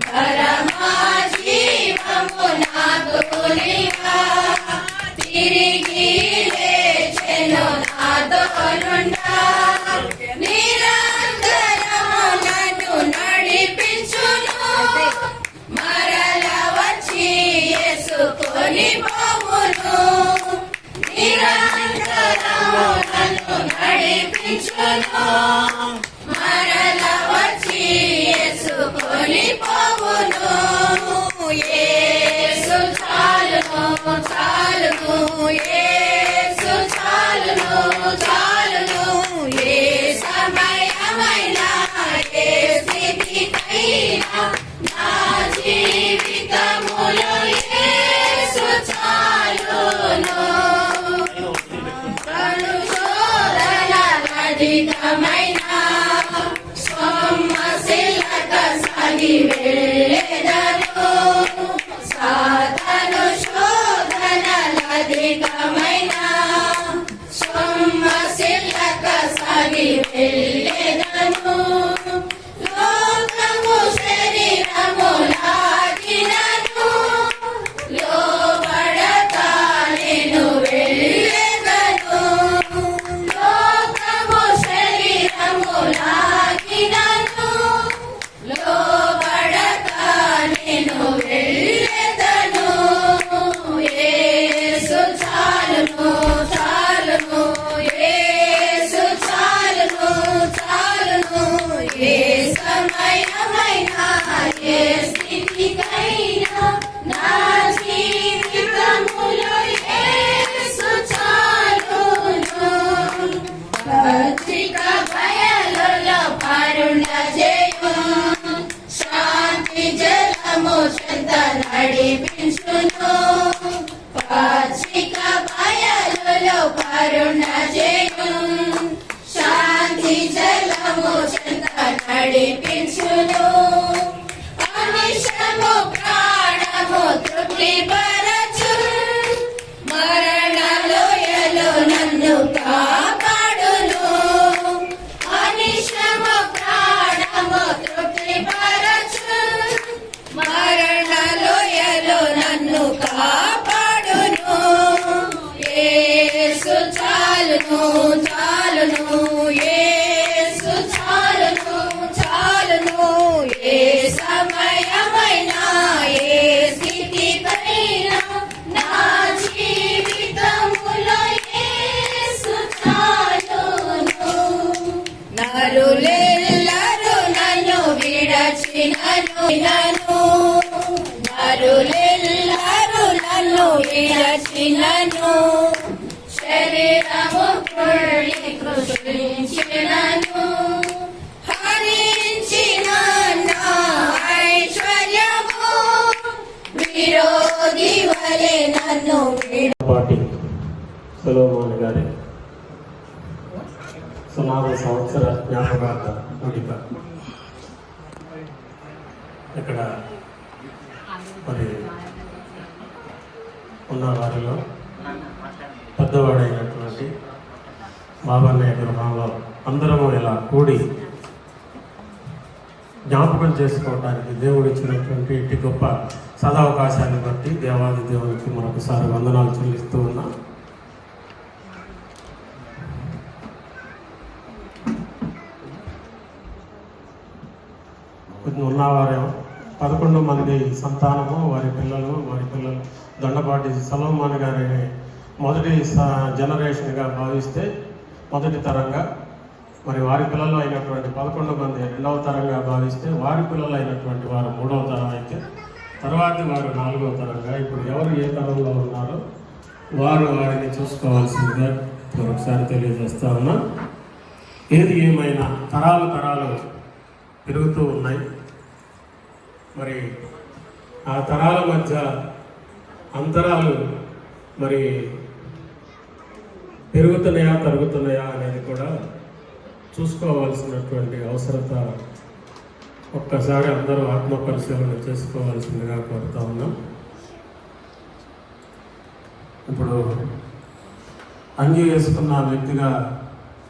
పరమా జీవము నాకునిగా తిరిగి లేచెను నాతోనుండా నిరంతరము నన్ను నడిపించును మరల వచ్చి యేసుకొని పోవును నిరంతరము నన్ను నడిపించును మరల వచ్చి యేసుకొని పోవును యేసు చాలును చాలును యేసు చాలును చాలును ఏ సమయమైనా ఏ స్థితికైనా నా జీవితములో యేసు చాలును అధికమైన సొమ్మసిల్లక సాగి వెళ్ళెదను సాధను శోధనలధికమైన సొమ్మసిల్లక సాగి వెళ్ళెదను లోకము శరీరము లాగినను లోబడతా నేను వెళ్ళెదను లోకము శరీరము లాగినను లోబడతా నేను వెళ్ళెదను యేసు చాలును చాలును యేసు చాలును చాలును ఏ సమయమైనా ఏ స్థితికైనా నా జీవితములో యేసు చాలును పత్రిక బయలులో పరుణ జయము శాంతి జలము చెంత నడిపించును పత్రిక బయలులో పరుణ జయము శాంతి జలము చెంత నడిపించును అనిశము ప్రాణము తృప్తి పరచు మరణ లోయలో నన్ను కాపాడును అనిశము ప్రాణము తృప్తి పరచు మరణ లోయలో నన్ను కాపాడును యేసు చాలును చాలును యేసు చాలును చాలును ఏ సమయమైనా ఏ స్థితికైనా నా జీవితములో యేసు చాలును నరులెల్లరూ నన్ను విడచినను నరులెల్లరూ నన్ను విడచినను శరీరము కుళ్ళి కృషించినను హరించిన నా ఐశ్వర్యము విరోధి వలె నన్ను పాటి సొలొమోను గారి సుమారు సంవత్సర జ్ఞాపకార్థ వేదిక ఇక్కడ మరి ఉన్న వారిలో పెద్దవాడైనటువంటి బాబాన్నయ్య గృహంలో అందరము ఇలా కూడి జ్ఞాపకం చేసుకోవడానికి దేవుడు ఇచ్చినటువంటి ఇటు గొప్ప సదావకాశాన్ని బట్టి దేవాది దేవునికి మరొకసారి వందనాలు చెల్లిస్తూ ఉన్నాం. ఉన్నవారు 11 మంది సంతానము వారి పిల్లలు దొండపాటి సొలొమోను గారిని మొదటి జనరేషన్గా భావిస్తే మొదటి తరంగా, మరి వారి పిల్లలు అయినటువంటి 11 మంది రెండవ తరంగా భావిస్తే వారి పిల్లలు అయినటువంటి వారు మూడవ తరం అయితే తర్వాత వారు 4వ తరంగా, ఇప్పుడు ఎవరు ఏ తరంలో ఉన్నారో వారు వారిని చూసుకోవాల్సిందిగా మరొకసారి తెలియజేస్తా ఉన్నా. ఏది ఏమైనా తరాలు పెరుగుతూ ఉన్నాయి. మరి ఆ తరాల మధ్య అంతరాలు మరి పెరుగుతున్నాయా తరుగుతున్నాయా అనేది కూడా చూసుకోవాల్సినటువంటి అవసరత ఒక్కసారి అందరూ ఆత్మ పరిశీలన చేసుకోవాల్సిందిగా కోరుతా ఉన్నాం. ఇప్పుడు అంగీ వేసుకున్న వ్యక్తిగా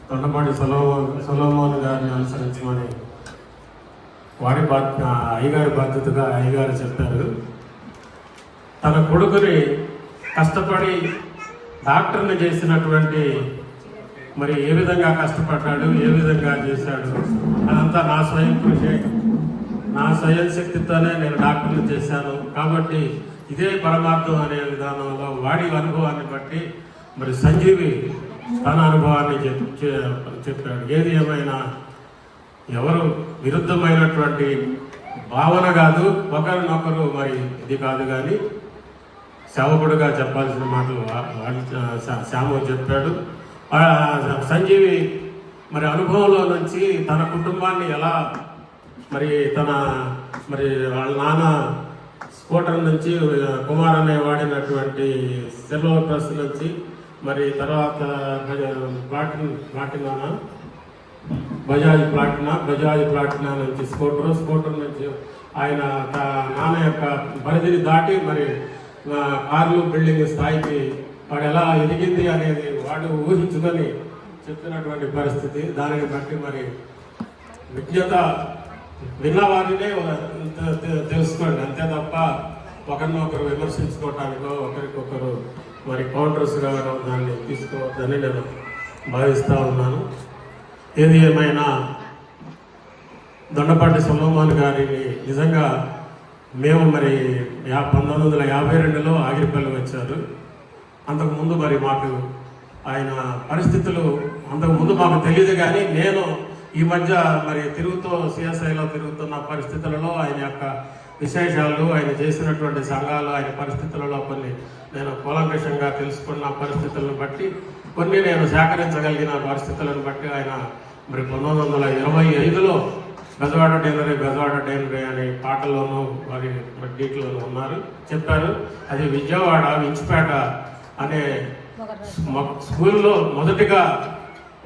దొండపాటి సొలొమోను గారిని అనుసరించమని అయ్యగారి బాధ్యతగా అయ్యగారు చెప్పారు. తన కొడుకుని కష్టపడి డాక్టర్ని చేసినటువంటి మరి ఏ విధంగా కష్టపడ్డాడు, ఏ విధంగా చేశాడు అదంతా నా స్వయం కృషి, నా స్వయం శక్తితోనే నేను డాక్టర్ని చేశాను. కాబట్టి ఇదే పరమార్థం అనే విధానంలో వాడి అనుభవాన్ని బట్టి మరి సంజీవి తన అనుభవాన్ని చెప్పాడు. ఏది ఏమైనా ఎవరు విరుద్ధమైనటువంటి భావన కాదు, ఒకరినొకరు మరి ఇది కాదు, కానీ సేవకుడుగా చెప్పాల్సిన మాటలు శ్యాము చెప్పాడు. సంజీవి మరి అనుభవంలో నుంచి తన కుటుంబాన్ని ఎలా మరి వాళ్ళ నాన్న స్కూటర్ నుంచి కుమార్ అనే వాడినటువంటి సెల్వ ప్రెస్ నుంచి మరి తర్వాత బజాజ్ ప్లాటినా నుంచి స్కూటర్ నుంచి ఆయన నాన్న యొక్క పరిధిని దాటి మరి కార్లు బిల్డింగ్ స్థాయికి వాడు ఎలా ఎదిగింది అనేది వాడు ఊహించుకొని చెప్పినటువంటి పరిస్థితి. దానిని బట్టి మరి విజ్ఞత విన్నవారినే తెలుసుకోండి, అంతే తప్ప ఒకరినొకరు విమర్శించుకోవటానికో ఒకరికొకరు మరి కౌంటర్స్గా దాన్ని తీసుకోవద్దని నేను భావిస్తూ ఉన్నాను. ఏది ఏమైనా దొండపాటి సొలోమన్ గారిని నిజంగా మేము మరి 1952లో ఆగిరిపల్లి వచ్చారు. అంతకుముందు మరి మాకు ఆయన పరిస్థితులు అంతకుముందు మాకు తెలియదు, కానీ నేను ఈ మధ్య మరి సిఎస్ఐలో తిరుగుతున్న పరిస్థితులలో ఆయన యొక్క విశేషాలు, ఆయన చేసినటువంటి సంఘాలు, ఆయన పరిస్థితులలో కొన్ని నేను కూలంకషంగా తెలుసుకున్న పరిస్థితులను బట్టి కొన్ని నేను సేకరించగలిగిన పరిస్థితులను బట్టి ఆయన మరి 1925లో బెజవాడ డైనరీ అనే పాటలోనూ మరి దీంట్లోనూ ఉన్నారు చెప్పారు. అది విజయవాడ వించిపేట అనే స్కూల్లో మొదటిగా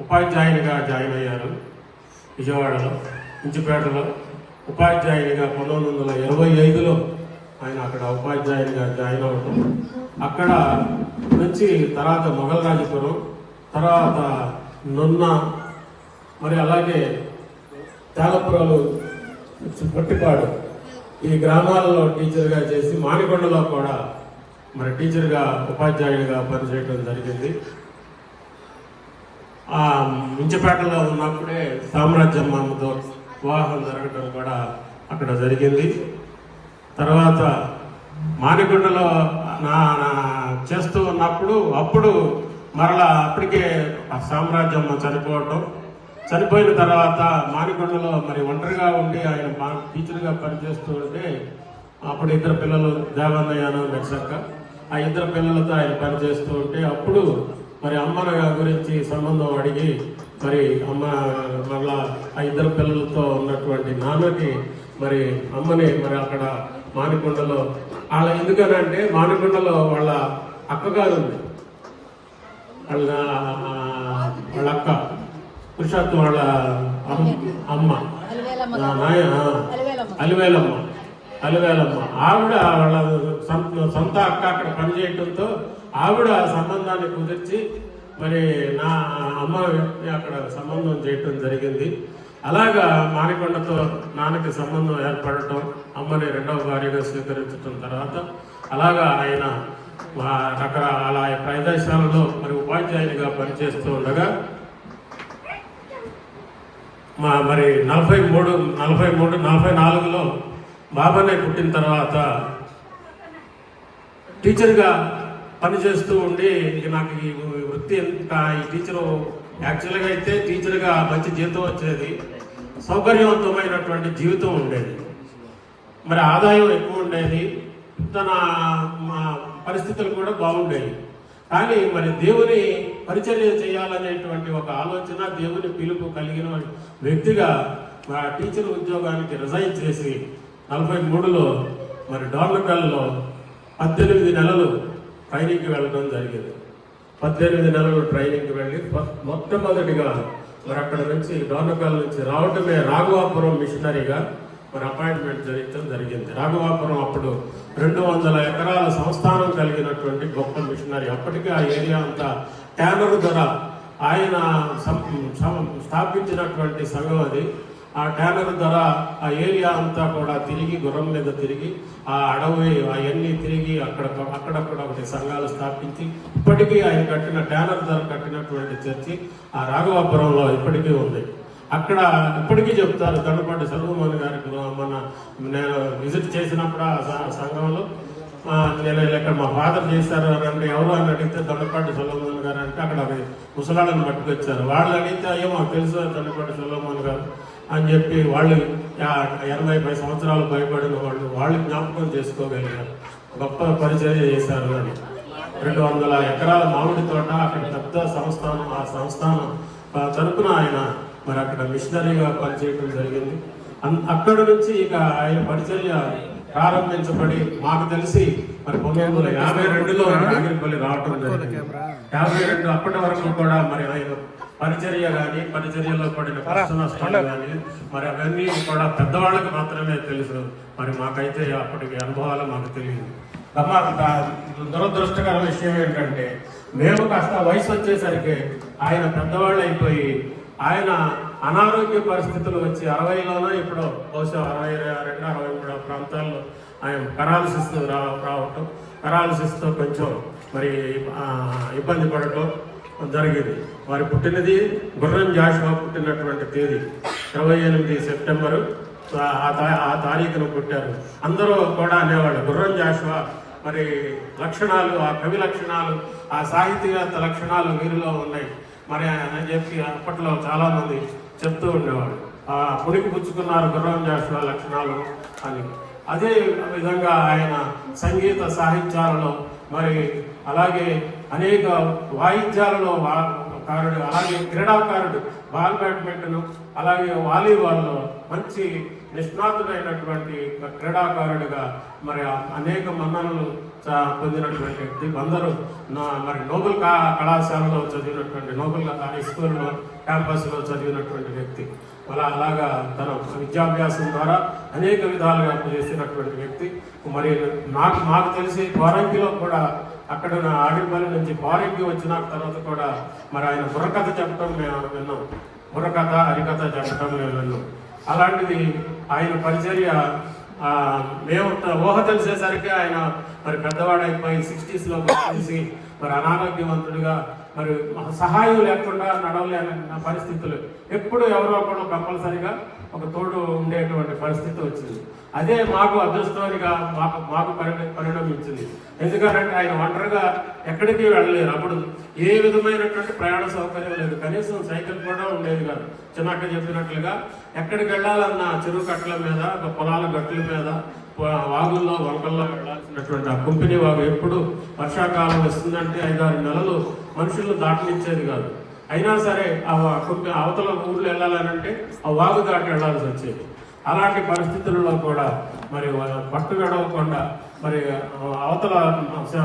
ఉపాధ్యాయునిగా జాయిన్ అయ్యారు. విజయవాడలో వించిపేటలో ఉపాధ్యాయునిగా 1925లో ఆయన అక్కడ ఉపాధ్యాయునిగా జాయిన్ అవ్వడం, అక్కడ నుంచి తర్వాత మొగల్రాజపురం, తర్వాత నున్న, మరి అలాగే తాళపురాలు, పొట్టిపాడు ఈ గ్రామాలలో టీచర్గా చేసి మానికొండలో కూడా మరి టీచర్గా ఉపాధ్యాయుడిగా పనిచేయడం జరిగింది. మించపేటలో ఉన్నప్పుడే సామ్రాజ్యమ్మతో వివాహం జరగడం కూడా అక్కడ జరిగింది. తర్వాత మానికొండలో చేస్తూ ఉన్నప్పుడు అప్పుడు మరలా అప్పటికే సామ్రాజ్యమ్మ చనిపోయిన తర్వాత మానికొండలో మరి ఒంటరిగా ఉండి ఆయన టీచర్గా పనిచేస్తూ ఉంటే అప్పుడు ఇద్దరు పిల్లలు దేవన్నయ్యను మెచ్చక్క, ఆ ఇద్దరు పిల్లలతో ఆయన పనిచేస్తూ ఉంటే అప్పుడు మరి అమ్మన గురించి సంబంధం అడిగి మరి అమ్మ మళ్ళా ఆ ఇద్దరు పిల్లలతో ఉన్నటువంటి నాన్నకి మరి అమ్మని మరి అక్కడ మానికొండలో ఎందుకనంటే మానికొండలో వాళ్ళ అక్కగారు ఉంది, వాళ్ళ అక్క పురుషత్వం వాళ్ళ అమ్మ అలివేలమ్మ ఆవిడ వాళ్ళ సొంత అక్క అక్కడ పనిచేయడంతో ఆవిడ సంబంధాన్ని కుదిర్చి మరి నా అమ్మ అక్కడ సంబంధం చేయటం జరిగింది. అలాగా మానికొండతో నాన్నకి సంబంధం ఏర్పడటం, అమ్మని రెండవ భార్యగా స్వీకరించడం తర్వాత అలాగా ఆయన రకరకాల ప్రదేశాలలో మరి ఉపాధ్యాయునిగా పనిచేస్తూ ఉండగా మరి 44లో బాబానే పుట్టిన తర్వాత టీచర్గా పనిచేస్తూ ఉండి నాకు ఈ వృత్తి ఈ టీచరు యాక్చువల్గా అయితే టీచర్గా మంచి జీతం వచ్చేది, సౌకర్యవంతమైనటువంటి జీవితం ఉండేది, మరి ఆదాయం ఎక్కువ ఉండేది, తన పరిస్థితులు కూడా బాగుండేవి. కానీ మరి దేవుని పరిచర్య చేయాలనేటువంటి ఒక ఆలోచన, దేవుని పిలుపు కలిగిన వ్యక్తిగా ఆ టీచర్ ఉద్యోగానికి రిజైన్ చేసి 43లో మరి డోర్నకల్లో 18 నెలలు ట్రైనింగ్కి వెళ్ళడం జరిగింది. 18 నెలలు ట్రైనింగ్కి వెళ్ళి మొట్టమొదటిగా మరి అక్కడ నుంచి డోర్నకల్ నుంచి రావటమే రాఘవాపురం మిషనరీగా మరి అపాయింట్మెంట్ జరగడం జరిగింది. రాఘవాపురం అప్పుడు 200 ఎకరాల సంస్థానం కలిగినటువంటి గొప్ప మిషనరీ. అప్పటికే ఆ ఏరియా అంతా ట్యానర్ ధర ఆయన స్థాపించినటువంటి సంఘం అది. ఆ ట్యానర్ ధర ఆ ఏరియా అంతా కూడా తిరిగి గుర్రం మీద తిరిగి ఆ అడవి అవన్నీ తిరిగి అక్కడక్కడ ఒకటి సంఘాలు స్థాపించి ఇప్పటికీ ఆయన కట్టిన ట్యానర్ ధర కట్టినటువంటి చర్చి ఆ రాఘవాపురంలో ఇప్పటికీ ఉంది. అక్కడ ఇప్పటికీ చెప్తారు దొండపాటి సల్వమోహన్ గారికి నేను విజిట్ చేసినప్పుడు ఆ సంఘంలో నేను ఇక్కడ మా ఫాదర్ చేశారు అని అంటే ఎవరు అని అడిగితే దొండపాటి సల్వమోహన్ గారు అంటే అక్కడ ముసలాళ్ళని పట్టుకొచ్చారు. వాళ్ళు అడిగితే అయ్యో మాకు తెలుసు దొండపాటి సల్వమోహన్ గారు అని చెప్పి వాళ్ళు 80 సంవత్సరాలు భయపడిన వాళ్ళు జ్ఞాపకం చేసుకోగలిగారు. గొప్ప పరిచర్య చేశారు అని 200 ఎకరాల మామిడి తోట అక్కడ పెద్ద సంస్థానం. ఆ సంస్థానం తరపున ఆయన మరి అక్కడ మిషనరీగా పనిచేయడం జరిగింది. అక్కడ నుంచి ఇక ఆయన పరిచర్య ప్రారంభించబడి మాకు తెలిసి మరి 1952లో నాగిరిపల్లి రావటం జరిగింది. 52 అప్పటి వరకు కూడా మరి ఆయన పరిచర్య కానీ పరిచర్యలో పడిన కష్ట నష్టాలు కానీ మరి అవన్నీ కూడా పెద్దవాళ్ళకి మాత్రమే తెలుసు. మరి మాకైతే అప్పటికి అనుభవాలు మాకు తెలియదు. దురదృష్టకర విషయం ఏంటంటే మేము కాస్త వయసు వచ్చేసరికి ఆయన పెద్దవాళ్ళు అయిపోయి ఆయన అనారోగ్య పరిస్థితులు వచ్చి 60లోనో ఇప్పుడు బహుశా 62, 63 ప్రాంతాల్లో ఆయన పెరాలసిస్ రావటం, పెరాలసిస్తో కొంచెం మరి ఇబ్బంది పడటం జరిగింది. వారి పుట్టినది గుర్రం జాషువా పుట్టినటువంటి తేదీ 28 సెప్టెంబరు ఆ తారీఖును పుట్టారు. అందరూ కూడా అనేవాళ్ళు గుర్రం జాషువా మరి లక్షణాలు, ఆ కవి లక్షణాలు, ఆ సాహితీవేత్త లక్షణాలు వీరిలో ఉన్నాయి మరి అని చెప్పి అప్పట్లో చాలామంది చెప్తూ ఉండేవాడు. ఆ పుడికి పుచ్చుకున్నారు గుర్రం జాషువా లక్షణాలు అని. అదే విధంగా ఆయన సంగీత సాహిత్యాలలో మరి అలాగే అనేక వాయిద్యాలలో కారుడు, అలాగే క్రీడాకారుడు, బాల్ బ్యాడ్మింటన్ అలాగే వాలీబాల్లో మంచి నిష్ణాతుడైనటువంటి క్రీడాకారుడిగా మరి అనేక మన్ననలు పొందినటువంటి వ్యక్తి. అందరూ మరి నోబెల్ కళాశాలలో చదివినటువంటి, నోబెల్ హై స్కూల్లో క్యాంపస్లో చదివినటువంటి వ్యక్తి. అలాగా తన విద్యాభ్యాసం ద్వారా అనేక విధాలుగా చేసినటువంటి వ్యక్తి. మరి మాకు తెలిసి పోరంకిలో కూడా అక్కడ ఆడిపల్లి నుంచి పోరంకి వచ్చిన తర్వాత కూడా మరి ఆయన బుర్రకథ చెప్పడం మేము విన్నాం. బుర్రకథ, హరికథ చెప్పడం మేము విన్నాం. అలాంటిది ఆయన పరిచర్య మేము ఊహ తెలిసేసరికి ఆయన మరి పెద్దవాడైపోయి 60sలో వచ్చేసి మరి అనారోగ్యవంతుడిగా మరి సహాయం లేకుండా నడవలేని పరిస్థితులు. ఎప్పుడు ఎవరో ఒకరు కంపల్సరిగా ఒక తోడు ఉండేటువంటి పరిస్థితి వచ్చింది. అదే మాకు అదృష్టానిగా మాకు పరిణమించింది. ఎందుకంటే ఆయన ఒంటరిగా ఎక్కడికి వెళ్ళలేరు. అప్పుడు ఏ విధమైనటువంటి ప్రయాణ సౌకర్యం లేదు, కనీసం సైకిల్ కూడా ఉండేది కాదు. చిన్నక్క చెప్పినట్లుగా ఎక్కడికి వెళ్ళాలన్నా చెరువు కట్టల మీద, పొలాల గట్ల మీద, వాగుల్లో వంకల్లో వెళ్ళాల్సినటువంటి ఆ కుంపిని వాగు ఎప్పుడు వర్షాకాలం వస్తుందంటే 5-6 నెలలు మనుషులను దాటనిచ్చేది కాదు. అయినా సరే ఆ అవతల ఊర్లు వెళ్ళాలనంటే ఆ వాగు దాటి వెళ్ళాల్సి వచ్చేది. అలాంటి పరిస్థితుల్లో కూడా మరి పట్టు గడవకుండా మరి అవతల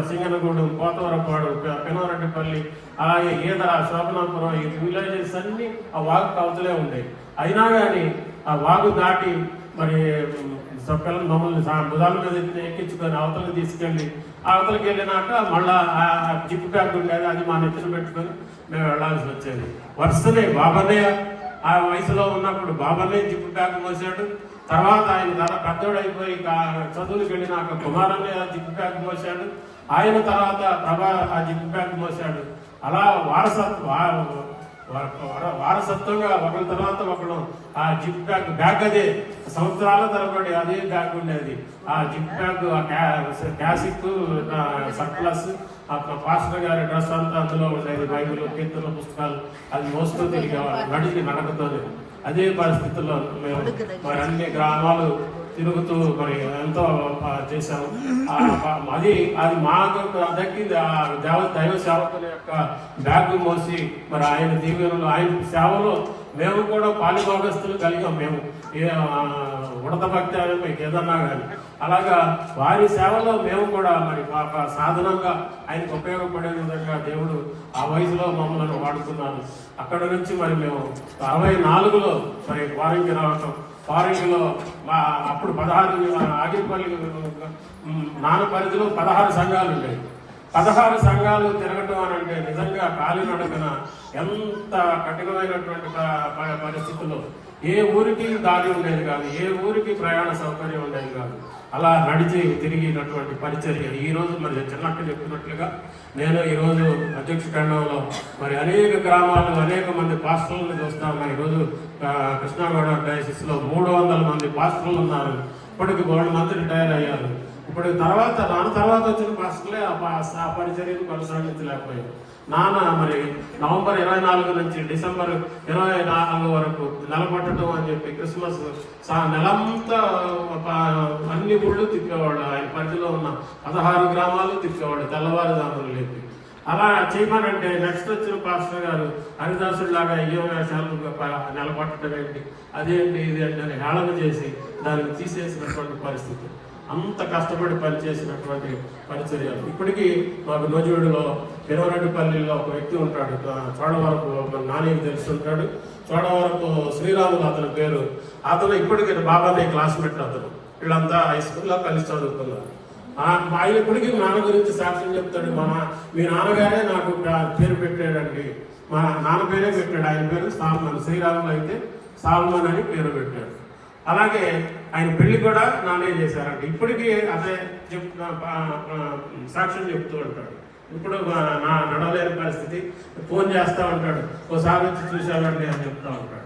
సింగనగూడెం, పోతవరపాడు, పెనవరెడ్డిపల్లి, అలాగే ఈదర, శోభనాపురం ఈ విలేజెస్ అన్నీ ఆ వాగు అవతలే ఉండేవి. అయినా కానీ ఆ వాగు దాటి మరి పిల్లలు మమ్మల్ని భుజాల మీద ఎక్కించుకొని అవతలకి తీసుకెళ్ళి అవతలకి వెళ్ళినాక మళ్ళా జిప్ బ్యాగ్ ఉండేది, అది మా నెత్తిన పెట్టుకొని మేము వెళ్ళాల్సి వచ్చేది. వరుసనే బాబానే ఆ వయసులో ఉన్నప్పుడు బాబానే జిప్ బ్యాగ్ మోసాడు. తర్వాత ఆయన పెద్దోడైపోయి చదువులకు వెళ్ళినాక కుమారనే ఆ జిప్ బ్యాగ్ మోసాడు. ఆయన తర్వాత ప్రభా ఆ జిప్ బ్యాగ్ మోసాడు. అలా వారసత్వంగా ఒకరి తర్వాత ఒకరు ఆ జిప్ బ్యాగ్ అదే సంవత్సరాల తరబడి అదే బ్యాగ్ ఉండేది. ఆ జిప్ బ్యాగ్, క్యాసిక్, సర్ప్లస్, పాస్టర్ గారి డ్రెస్ అంతా అందులో ఉండేది. బైబిల్, కీర్తన పుస్తకాలు అది మోస్తూ తిరిగేవాళ్ళు నడకతోనే. అదే పరిస్థితుల్లో మేము మరి అన్ని గ్రామాలు తిరుగుతూ మరి ఎంతో చేశాము. అది మాకు దక్కింది. ఆ దైవ సేవకుల యొక్క బ్యాగ్ మోసి మరి ఆయన దీవెనలు, ఆయన సేవలో మేము కూడా పాలిభాగస్తులు కలిగాం. మేము ఉడత భక్తి మీకు ఏదన్నా కానీ అలాగా వారి సేవలో మేము కూడా మరి సాధనంగా ఆయనకు ఉపయోగపడే విధంగా దేవుడు ఆ వయసులో మమ్మల్ని వాడుకున్నాను. అక్కడ నుంచి మరి మేము 64లో మరి వారంకి రావటం. వారంకిలో అప్పుడు 16 ఆగిరిపల్లి నాన్న పరిధిలో 16 సంఘాలు ఉండేవి. 16 సంఘాలు తిరగటం అని అంటే నిజంగా కాలినడకన ఎంత కఠినమైనటువంటి పరిస్థితుల్లో ఏ ఊరికి దారి ఉండేది కాదు, ఏ ఊరికి ప్రయాణ సౌకర్యం ఉండేది కాదు. అలా నడిచి తిరిగినటువంటి పరిచర్య ఈరోజు మరి చిన్నక్క చెప్పినట్లుగా నేను ఈరోజు అధ్యక్ష ఖండంలో మరి అనేక గ్రామాలు అనేక మంది పాస్టర్లను చూస్తా ఉన్నా. ఈరోజు కృష్ణాగౌడ డయాసిస్లో 300 మంది పాస్టర్లు ఉన్నారు. ఇప్పటికి 100 మంది రిటైర్ అయ్యారు. ఇప్పుడు దాని తర్వాత వచ్చిన పాస్టర్లే ఆ పరిచర్యను కొనసాగించలేకపోయారు. నాన్న మరి నవంబర్ 24 నుంచి డిసెంబర్ 24 వరకు నిలబట్టడం అని చెప్పి క్రిస్మస్ నెలంతా అన్ని ఊళ్ళు తిప్పేవాళ్ళు. ఆయన పరిధిలో ఉన్న 16 గ్రామాలు తిప్పేవాళ్ళు తెల్లవారుజాములు లేపి. అలా చేయమనంటే నెక్స్ట్ వచ్చిన పాస్టర్ గారు హరిదాసుడిలాగా అయ్యో వేషాలు నిలబట్టడం ఏంటి, అదేంటి ఇదేంటి అని హేళన చేసి దాన్ని తీసేసినటువంటి పరిస్థితి. అంత కష్టపడి పనిచేసినటువంటి పరిచర్యలు. ఇప్పటికీ మాకు నోజుడిలో పెరవరెడ్డిపల్లిలో ఒక వ్యక్తి ఉంటాడు, చోడవరపు నానికి తెలుస్తుంటాడు. చోడవరపు శ్రీరాములు అతని పేరు. అతను ఇప్పటికీ బాబానే క్లాస్మేట్. అతను వీళ్ళంతా హై స్కూల్లో కలిసి చదువుకున్నారు. ఆయన ఇప్పటికీ నాన్న గురించి సాక్ష్యం చెప్తాడు. మీ నాన్నగారే నాకు పేరు పెట్టాడండి, మా నాన్న పేరే పెట్టాడు. ఆయన పేరు సాల్మన్, శ్రీరాములు అయితే సాల్మన్ అని పేరు పెట్టాడు. అలాగే ఆయన పెళ్లి కూడా నానే చేశారంట. ఇప్పటికీ అదే సాక్ష్యం చెప్తూ ఉంటాడు. ఇప్పుడు నా నడవలేని పరిస్థితి, ఫోన్ చేస్తూ ఉంటాడు, ఓసారి వచ్చి చూశానండి అని చెప్తూ ఉంటాడు.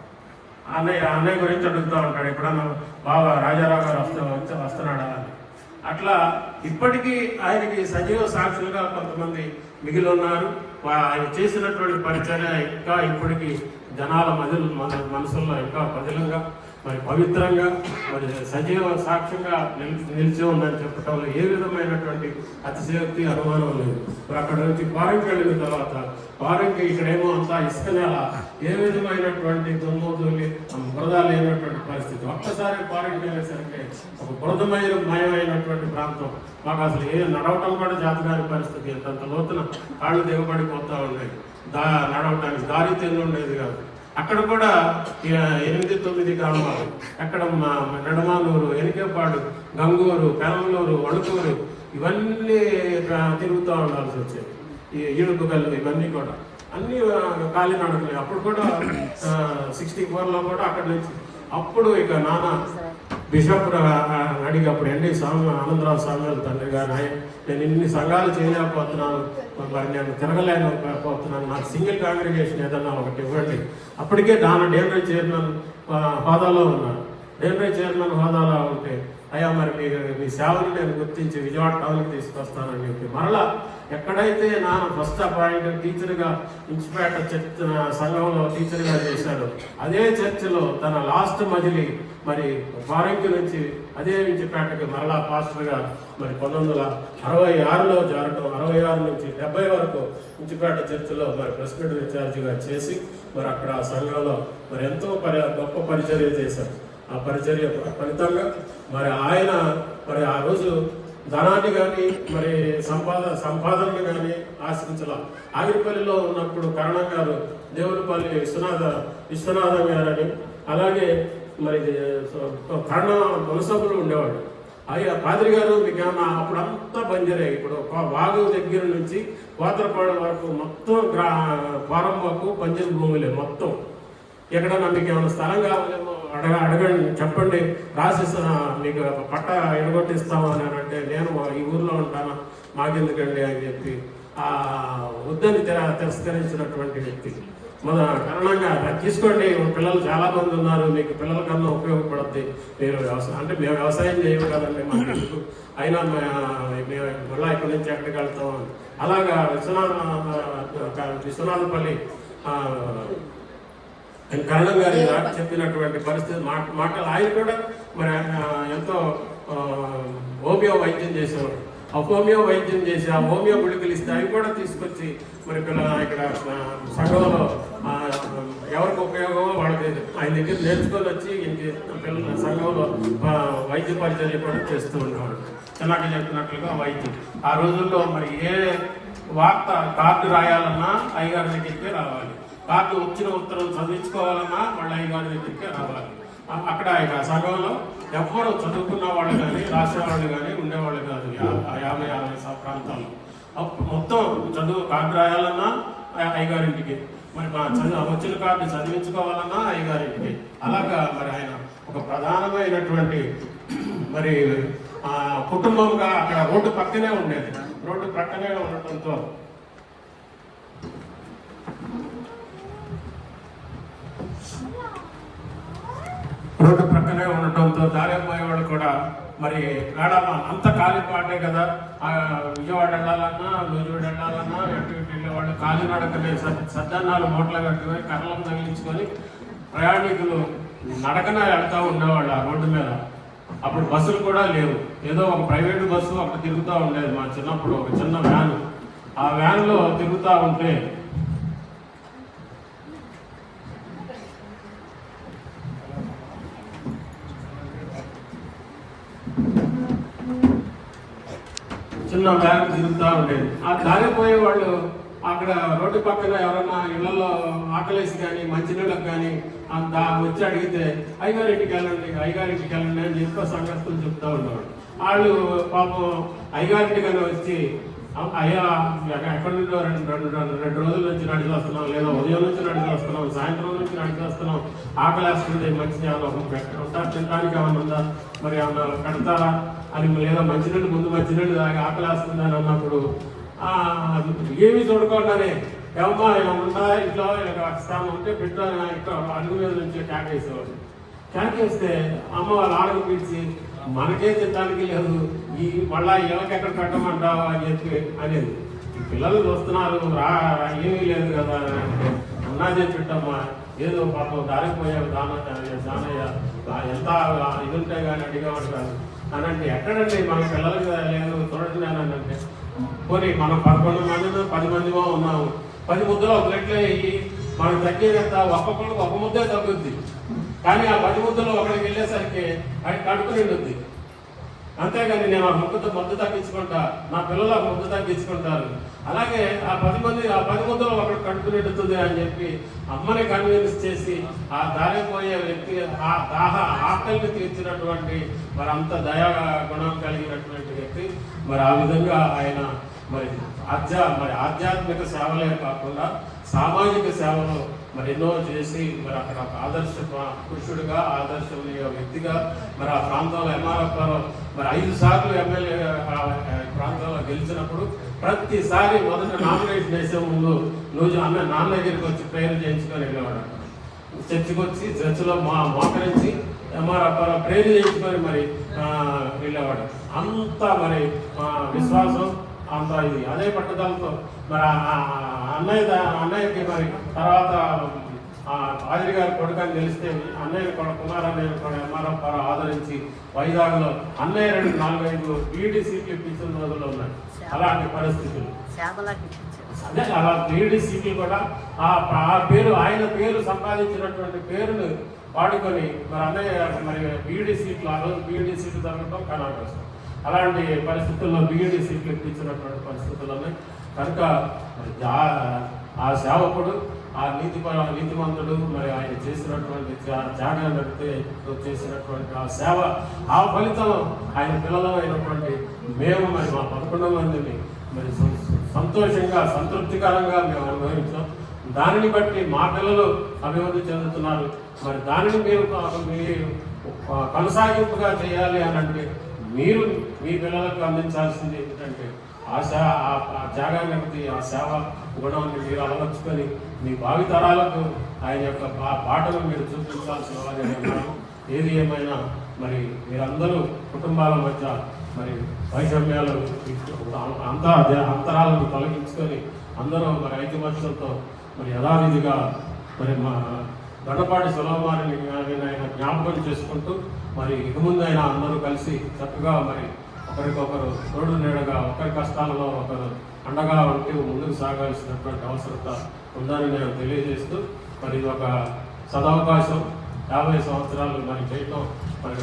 అన్నయ్య గురించి అడుగుతూ ఉంటాడు, ఎప్పుడన్నా బాగా రాజారావు గారు వస్తున్నాడా అని. అట్లా ఇప్పటికీ ఆయనకి సజీవ సాక్షులుగా కొంతమంది మిగిలి ఉన్నారు. ఆయన చేసినటువంటి పరిచర్య ఇంకా ఇప్పటికీ జనాల మనసుల్లో ఇంకా పదిలంగా మరి పవిత్రంగా మరి సజీవ సాక్ష్యంగా నిలిచి ఉందని చెప్పటంలో ఏ విధమైనటువంటి అతిశయోక్తి అనుమానం లేదు. మరి అక్కడ నుంచి ఫారెన్కి వెళ్ళిన తర్వాత ఫారెన్కి ఇక్కడేమో అంతా ఇసుక నేల, ఏ విధమైనటువంటి దుమ్ముదూలి బురద లేనటువంటి పరిస్థితి. ఒక్కసారి ఫారెన్కి వెళ్ళేసరికి ఒక బురదమయమైనటువంటి ప్రాంతం. మాకు అసలు నడవటం కూడా చేతగాని పరిస్థితి. ఎంతంత లోతున కాళ్ళు దిగబడిపోతూ ఉన్నాయి. నడవటానికి దారి తెల్లు ఉండేది కాదు. అక్కడ కూడా 8-9 గ్రామాలు, అక్కడ నెడమానూరు, ఎనికేపాడు, గంగూరు, పెనంలూరు, వణుకూరు ఇవన్నీ తిరుగుతూ ఉండాల్సి వచ్చేది. ఈ ఈడుపుగల్లు ఇవన్నీ కూడా అన్నీ కాలినడకలే. అప్పుడు కూడా 64లో కూడా అక్కడ నుంచి అప్పుడు ఇక నాన్న బిషప్ అడిగప్పుడు ఆనందరావు స్వామి తండ్రి గారు, నేను ఇన్ని సంఘాలు చేయలేకపోతున్నాను, మరి నేను తిరగలేకపోతున్నాను, నాకు సింగిల్ కాంగ్రిగేషన్ ఏదన్నా ఒకటి ఇవ్వండి. అప్పటికే డేనరీ చైర్మన్ హోదాలో ఉన్నారు. డేనరీ చైర్మన్ హోదాలో ఉంటే అయ్యా మరి మీ సేవలు నేను గుర్తించి విజయవాడ టౌన్కి తీసుకొస్తానని చెప్పి మరలా ఎక్కడైతే నాన్న ఫస్ట్ అపాయింట్ టీచర్గా ఇంచిపేట చర్చ్ సంఘంలో టీచర్గా చేశాడు, అదే చర్చిలో తన లాస్ట్ మజిలీ మరి ఫారెన్కి నుంచి అదే ఇంచిపేటకి మరలా పాస్టర్గా మరి 1966లో జారటం, 66 నుంచి 70 వరకు ఇంచిపేట చర్చిలో మరి ప్రెసిడెంట్ ఇన్ఛార్జిగా చేసి మరి అక్కడ ఆ సంఘంలో మరి ఎంతో గొప్ప పరిచర్య చేశారు. ఆ పరిచర్య ఫలితంగా మరి ఆయన మరి ఆ రోజు ధనాన్ని కానీ మరి సంపాదనని కానీ ఆశించాల. ఆగిరిపల్లిలో ఉన్నప్పుడు కరణం గారు, దేవులపల్లి విశ్వనాథం గారని, అలాగే మరి కరణ వలసభలు ఉండేవాడు. అయ్యా పాదిరి గారు మీకు ఏమన్నా అప్పుడంతా బంజరే. ఇప్పుడు వాగు దగ్గర నుంచి కోతరపాడు వరకు మొత్తం పారంబకు బంజరు భూములే మొత్తం. ఎక్కడన్నా మీకు ఏమైనా స్థలం కావాలేమో అడగండి, చెప్పండి, రాసిస్తా, మీకు పట్ట ఎడగొట్టిస్తాము అని అంటే నేను ఈ ఊర్లో ఉంటాను, మాకెందుకండి అని చెప్పి వద్దని తిరస్కరించినటువంటి వ్యక్తి. మన కారణంగా తీసుకోండి, పిల్లలు చాలా మంది ఉన్నారు, మీకు పిల్లల కన్నా ఉపయోగపడుద్ది, మీరు వ్యవసాయం అంటే మేము వ్యవసాయం చేయము కదండి, మాకు అయినా మేము మళ్ళీ ఇక్కడి నుంచి ఎక్కడికి వెళ్తాం. అలాగా విశ్వనాథపల్లి కరణం గారి చెప్పినటువంటి పరిస్థితి మాటలు ఆయన కూడా మరి ఎంతో హోమియో వైద్యం చేసేవాడు. ఆ హోమియో వైద్యం చేసి ఆ హోమియో గుళికలు ఇస్తే అవి కూడా తీసుకొచ్చి మరి ఇక్కడ సంఘంలో ఎవరికి ఉపయోగమో వాళ్ళకి ఆయన దగ్గర నేర్చుకొని వచ్చి పిల్లల సంఘంలో వైద్య పరిచర్య కూడా చేస్తూ ఉండేవాడు. చిన్నగా చెప్పినట్లుగా వైద్యం ఆ రోజుల్లో మరి ఏ వార్త కార్డు రాయాలన్నా అయ్యగారి దగ్గరికే రావాలి, కార్డు వచ్చిన ఉత్తరం చదివించుకోవాలన్నా వాళ్ళ అయ్యగారి దగ్గరికే రావాలి. అక్కడ ఇక సంఘంలో ఎవరు చదువుకున్న వాళ్ళు కానీ రాసేవాళ్ళు కానీ ఉండేవాళ్ళు కాదు. 50 ప్రాంతాల్లో మొత్తం చదువు కార్డు రాయాలన్నా అయ్యగారింటికి, మరి మా వచ్చిన కార్డు చదివించుకోవాలన్నా అయ్యగారింటికి. అలాగా మరి ఆయన ఒక ప్రధానమైనటువంటి మరి కుటుంబంగా అక్కడ రోడ్డు పక్కనే ఉండేది. రోడ్డు పక్కనే ఉండటంతో దారిపోయేవాళ్ళు కూడా మరి మేడం అంత కాలిపాటే కదా, విజయవాడ వెళ్ళాలన్నా నూజివీడు వెళ్ళాలన్నా ఎటు ఇటు వెళ్ళేవాళ్ళు కాలినడకనే సద్దన్నాలు మూటలు కట్టుకొని కర్రలను తగిలించుకొని ప్రయాణికులు నడకన వెళ్తూ ఉండేవాళ్ళు ఆ రోడ్డు మీద. అప్పుడు బస్సులు కూడా లేవు, ఏదో ఒక ప్రైవేటు బస్సు అక్కడ తిరుగుతూ ఉండేది. మా చిన్నప్పుడు ఒక చిన్న వ్యాన్, ఆ వ్యాన్లో తిరుగుతూ ఉంటే చిన్న వ్యాన్ తిరుగుతూ ఉండేది. ఆ దారిపోయే వాళ్ళు అక్కడ రోడ్డు పక్కన ఎవరైనా ఇళ్లలో ఆకలేసి కానీ మంచినీళ్ళకి కానీ వచ్చి అడిగితే అయ్యగారింటికి వెళ్ళండి అని చెప్పి సంగతులు చెప్తూ ఉండేవాడు. వాళ్ళు పాపం అయ్యగారింటికని వచ్చి అయ్యా ఎక్కడి నుండో రెండు రోజుల నుంచి నడిచి వస్తున్నాం, లేదా ఉదయం నుంచి నడిచి వస్తున్నాం, సాయంత్రం నుంచి నడిచి వస్తున్నాం, ఆకలేస్తుంది, మంచి ఉంటారు తినడానికి ఏమన్నా ఉందా, మరి ఏమన్నా కడతారా అని, లేదా మంచినీళ్ళు ముందు మంచినీళ్ళు తాగి ఆకలేస్తుంది అని అన్నప్పుడు ఏమీ చూడకుండానే ఏమన్నా ఏమన్నా ఇంట్లో స్థానం ఉంటే పెట్ట ఇక్కడ అడుగు మీద నుంచి కేకేసేవాడు. కేకేస్తే అమ్మ వాళ్ళ ఆడకు పిలిచి మనకే తినడానికి లేదు, ఈ మళ్ళా ఇళ్ళకి ఎక్కడ పెట్టమంటావా అని చెప్పి అనేది. పిల్లలు చూస్తున్నారు ఏమీ లేదు కదా అంటే ఉన్నదే పెట్టమ్మా, ఏదో పాపం దారిపోయావు దానయ్య ఎంత ఇది ఉంటే కానీ అడిగేవాడు కాదు అని అంటే, ఎక్కడండి మన పిల్లలకి లేదు చూడండి అని అంటే, పోనీ మనం 11 మంది 10 మందిమో ఉన్నాము, 10 ముద్దలు ఒక ప్లేట్లో అయ్యి మనకు తగ్గేదంత ఒక్కొక్కరికి ఒక ముద్దే తగ్గుద్ది. కానీ ఆ 10 ముద్దలు ఒకరికి వెళ్ళేసరికి అది కడుపు నిండుద్ది. అంతేగాని నేను ఆ ముద్ద తగ్గించుకుంటా, నా పిల్లలు ఆ ముద్ద తగ్గించుకుంటారు. అలాగే ఆ 10 ముద్దలు ఒకటి కడుపు నిండుతుంది అని చెప్పి అమ్మని కన్విన్స్ చేసి ఆ దారిపోయే వ్యక్తి ఆ ఆకలిని తీర్చినటువంటి మరి అంత దయా గుణం కలిగినటువంటి వ్యక్తి. మరి ఆ విధంగా ఆయన మరి ఆధ్యాత్మిక సేవలే కాకుండా సామాజిక సేవలు మరి ఎన్నో చేసి మరి అక్కడ ఒక ఆదర్శ పురుషుడిగా ఆదర్శనీయ వ్యక్తిగా మరి ఆ ప్రాంతంలో ఎంఆర్ఎఫ్ఆర్ మరి 5 సార్లు ఎమ్మెల్యే ప్రాంతంలో గెలిచినప్పుడు ప్రతిసారి మొదట నామినేషన్ వేసే ముందు రోజు నాన్న దగ్గరికి వచ్చి ప్రేయర్ చేయించుకొని వెళ్ళేవాడు. చర్చికి వచ్చి చర్చిలో మోకరించి ఎంఆర్ఎఫ్ఆర్ ప్రేయర్ చేయించుకొని మరి వెళ్ళేవాడు. అంత మరి విశ్వాసం అంత ఇది అదే పట్టుదలతో మరి అన్నయ్యకి మరి తర్వాత ఆదిరి గారి కొడుకని తెలిస్తే అన్నయ్య కుమారన్నయ్య కూడా ఎంఆర్ఎఫ్ఆర్ ఆదరించి వైజాగ్లో అన్నయ్య 4-5 బీఈడీ సీట్లు ఇప్పించిన రోజుల్లో ఉన్నాయి. అలాంటి పరిస్థితులు అదే అలా బీఈడీ సీట్లు కూడా ఆయన పేరు సంపాదించినటువంటి పేరును వాడుకొని మరి అన్నయ్య మరి బీఈడీ సీట్లు ఆ రోజు బీఈడీ సీట్లు జరగడం కనాకోసం అలాంటి పరిస్థితుల్లో బీఈడీ సీట్లు ఇప్పించినటువంటి పరిస్థితులు ఉన్నాయి. కనుక ఆ సేవకుడు ఆ నీతిమంతుడు మరి ఆయన చేసినటువంటి త్యాగాన్ని చేసినటువంటి ఆ సేవ ఆ ఫలితం ఆయన పిల్లలు అయినటువంటి మేము మరి మా 11 మందిని మరి సంతోషంగా సంతృప్తికరంగా మేము అనుభవించాం. దానిని బట్టి మా పిల్లలు అభివృద్ధి చెందుతున్నారు. మరి దానిని మీరు కొనసాగింపుగా చేయాలి అని అంటే మీరు మీ పిల్లలకు అందించాల్సింది ఏంటంటే ఆ త్యాగాన్ని ఆ సేవ గుణాన్ని మీరు అలవర్చుకొని మీ భావితరాలకు ఆయన యొక్క బాటను మీరు చూపించాల్సిన వారిని ఉన్నారు. ఏది ఏమైనా మరి మీరందరూ కుటుంబాల మధ్య మరి వైషమ్యాలు అంతరాలను తొలగించుకొని అందరూ మరి ఐకమత్యంతో మరి యథావిధిగా మరి మా దొండపాటి సులభమారిని ఆయన జ్ఞాపకం చేసుకుంటూ మరి ఇక ముందు ఆయన అందరూ కలిసి చక్కగా మరి ఒకరికొకరు తోడు నీడగా ఒకరి కష్టాలలో ఒకరు అండగా ఉంటూ ముందుకు సాగాల్సినటువంటి అవసరత ఉందని నేను తెలియజేస్తూ మరి ఇది ఒక సదవకాశం 50 సంవత్సరాలు మరి చేయటం మరి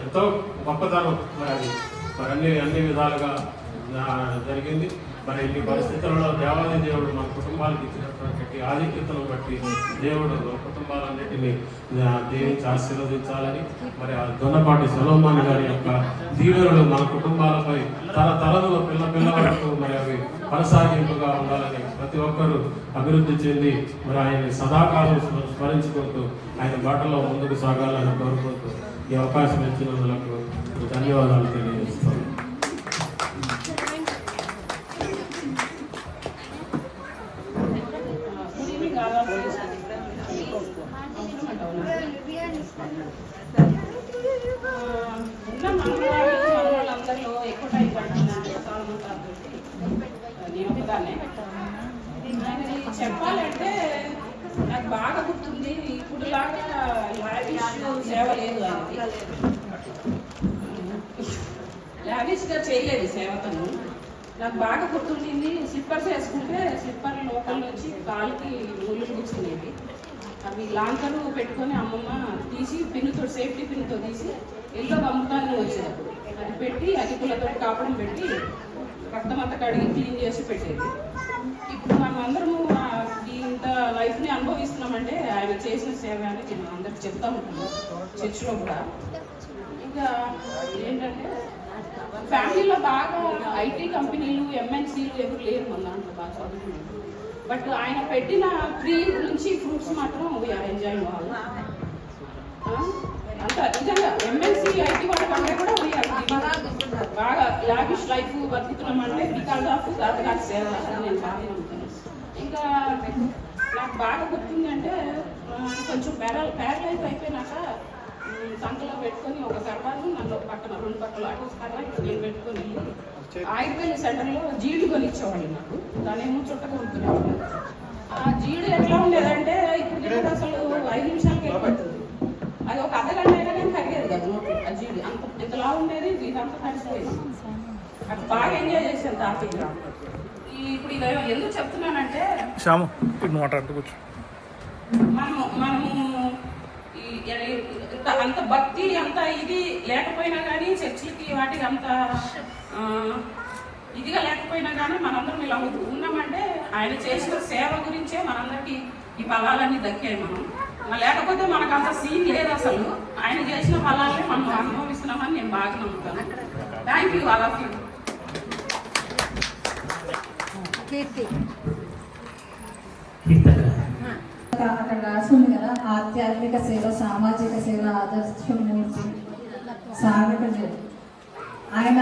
ఎంతో గొప్పతనం మరి అది మరి అన్ని విధాలుగా జరిగింది. మరి ఇన్ని పరిస్థితుల్లో దేవాది దేవుడు మన కుటుంబాలకు ఇచ్చినటువంటి ఆధిక్యతను బట్టి దేవుడు కుటుంబాలన్నిటినీ దీవించి ఆశీర్వదించాలని, మరి ఆ దొన్నపాటి సొలొమోన్ గారి యొక్క దీవెనలు మన కుటుంబాలపై తరతరాల పిల్ల వరకు మరి అవి కొనసాగింపుగా ఉండాలని ప్రతి ఒక్కరూ అభివృద్ధి చెంది మరి ఆయన్ని సదాకాలం స్మరించుకుంటూ ఆయన బాటలో ముందుకు సాగాలని కోరుకుంటూ ఈ అవకాశం ఇచ్చినందులకు ధన్యవాదాలు తెలియజేస్తాను. అందరిలో ఎక్కువ టైం పడుతుందంటే నేను ఒకదాన్నే. ఆయనది చెప్పాలంటే నాకు బాగా గుర్తుంది. ఇప్పుడులాగా సేవ లేదు, ఆయనది లావిష్గా చేయలేదు సేవతను. నాకు బాగా గుర్తుండింది, స్లిప్పర్స్ వేసుకుంటే స్లిప్పర్ లోపల నుంచి కాలుకి ముళ్ళు కూర్చునేవి. అవి లాంకరు పెట్టుకొని అమ్మమ్మ తీసి పిన్నుతో సేఫ్టీ పిన్నుతో తీసి ఎల్లో అమ్ముతాన్ని వచ్చేటప్పుడు అది పెట్టి అదిపులతో కాపడం పెట్టి రక్తం అంతా కడిగి క్లీన్ చేసి పెట్టేది. ఇప్పుడు మనం అందరము ఇంత లైఫ్ని అనుభవిస్తున్నామంటే ఆయన చేసిన సేవ అని నేను అందరికి చెప్తా ఉంటాను చర్చిలో కూడా. ఇంకా ఏంటంటే ఫ్యామిలీలో బాగా ఐటీ కంపెనీలు ఎంఎన్సీలు ఎవరు లేరు మన దాంట్లో బాగా చదువుకున్నారు. బట్ ఆయన పెట్టిన ట్రీ నుంచి ఫ్రూట్స్ మాత్రం వీఆర్ ఎంజాయింగ్ వాళ్ళు. అంత నిజంగా ఎంఎన్సీ ఐటీ వాళ్ళకంటే కూడా వీఆర్ బాగా లావిష్ లైఫ్ బతుకుతున్నామంటే బికాజ్ ఆఫ్ తాతగారి సేవ అని నేను బాగా నమ్ముతాను. ఇంకా నాకు బాగా గుర్తుంది అంటే కొంచెం ప్యారలైజ్ అయిపోయినాక సంకలో పెట్టుకొని ఒక కర్రాలు నన్ను పక్కన 2 పక్కల అటు కర్ర నేను పెట్టుకొని ఆయుర్వేద సెంటర్లో జీడి కొనిచ్చేవాళ్ళు నాకు. దానేమో చుట్ట కొనుక్కునేవాళ్ళు. ఆ జీడి ఎట్లా ఉండేదంటే ఇప్పుడు అసలు 5 నిమిషాలకి వెళ్ళిపోతుంది. అది ఒక అర్ధగంట అయినా కానీ కరిగేది కదా నోటి. ఆ జీడి అంత ఇంతలా ఉండేది, ఇదంతా కలిసిపోయేది. అది బాగా ఎంజాయ్ చేశాను తాతయ్య. ఇప్పుడు ఇది ఎందుకు చెప్తున్నానంటే మనము అంత భక్తి అంత ఇది లేకపోయినా కానీ చర్చిలకి వాటికి అంత ఇదిగా లేకపోయినా కానీ మనందరం ఇలా ఉన్నామంటే ఆయన చేసిన సేవ గురించే మనందరికీ ఈ ఫలాలన్నీ దక్కాయి. మనం లేకపోతే మనకు అంత సీన్ లేదు అసలు. ఆయన చేసిన ఫలాలనే మనం అనుభవిస్తున్నామని నేను బాగా నమ్ముతాను. Thank you all of you. అక్కడ రాసింది కదా, ఆధ్యాత్మిక సేవ, సామాజిక సేవ, ఆదర్శమూర్తి, సాధక. ఆయన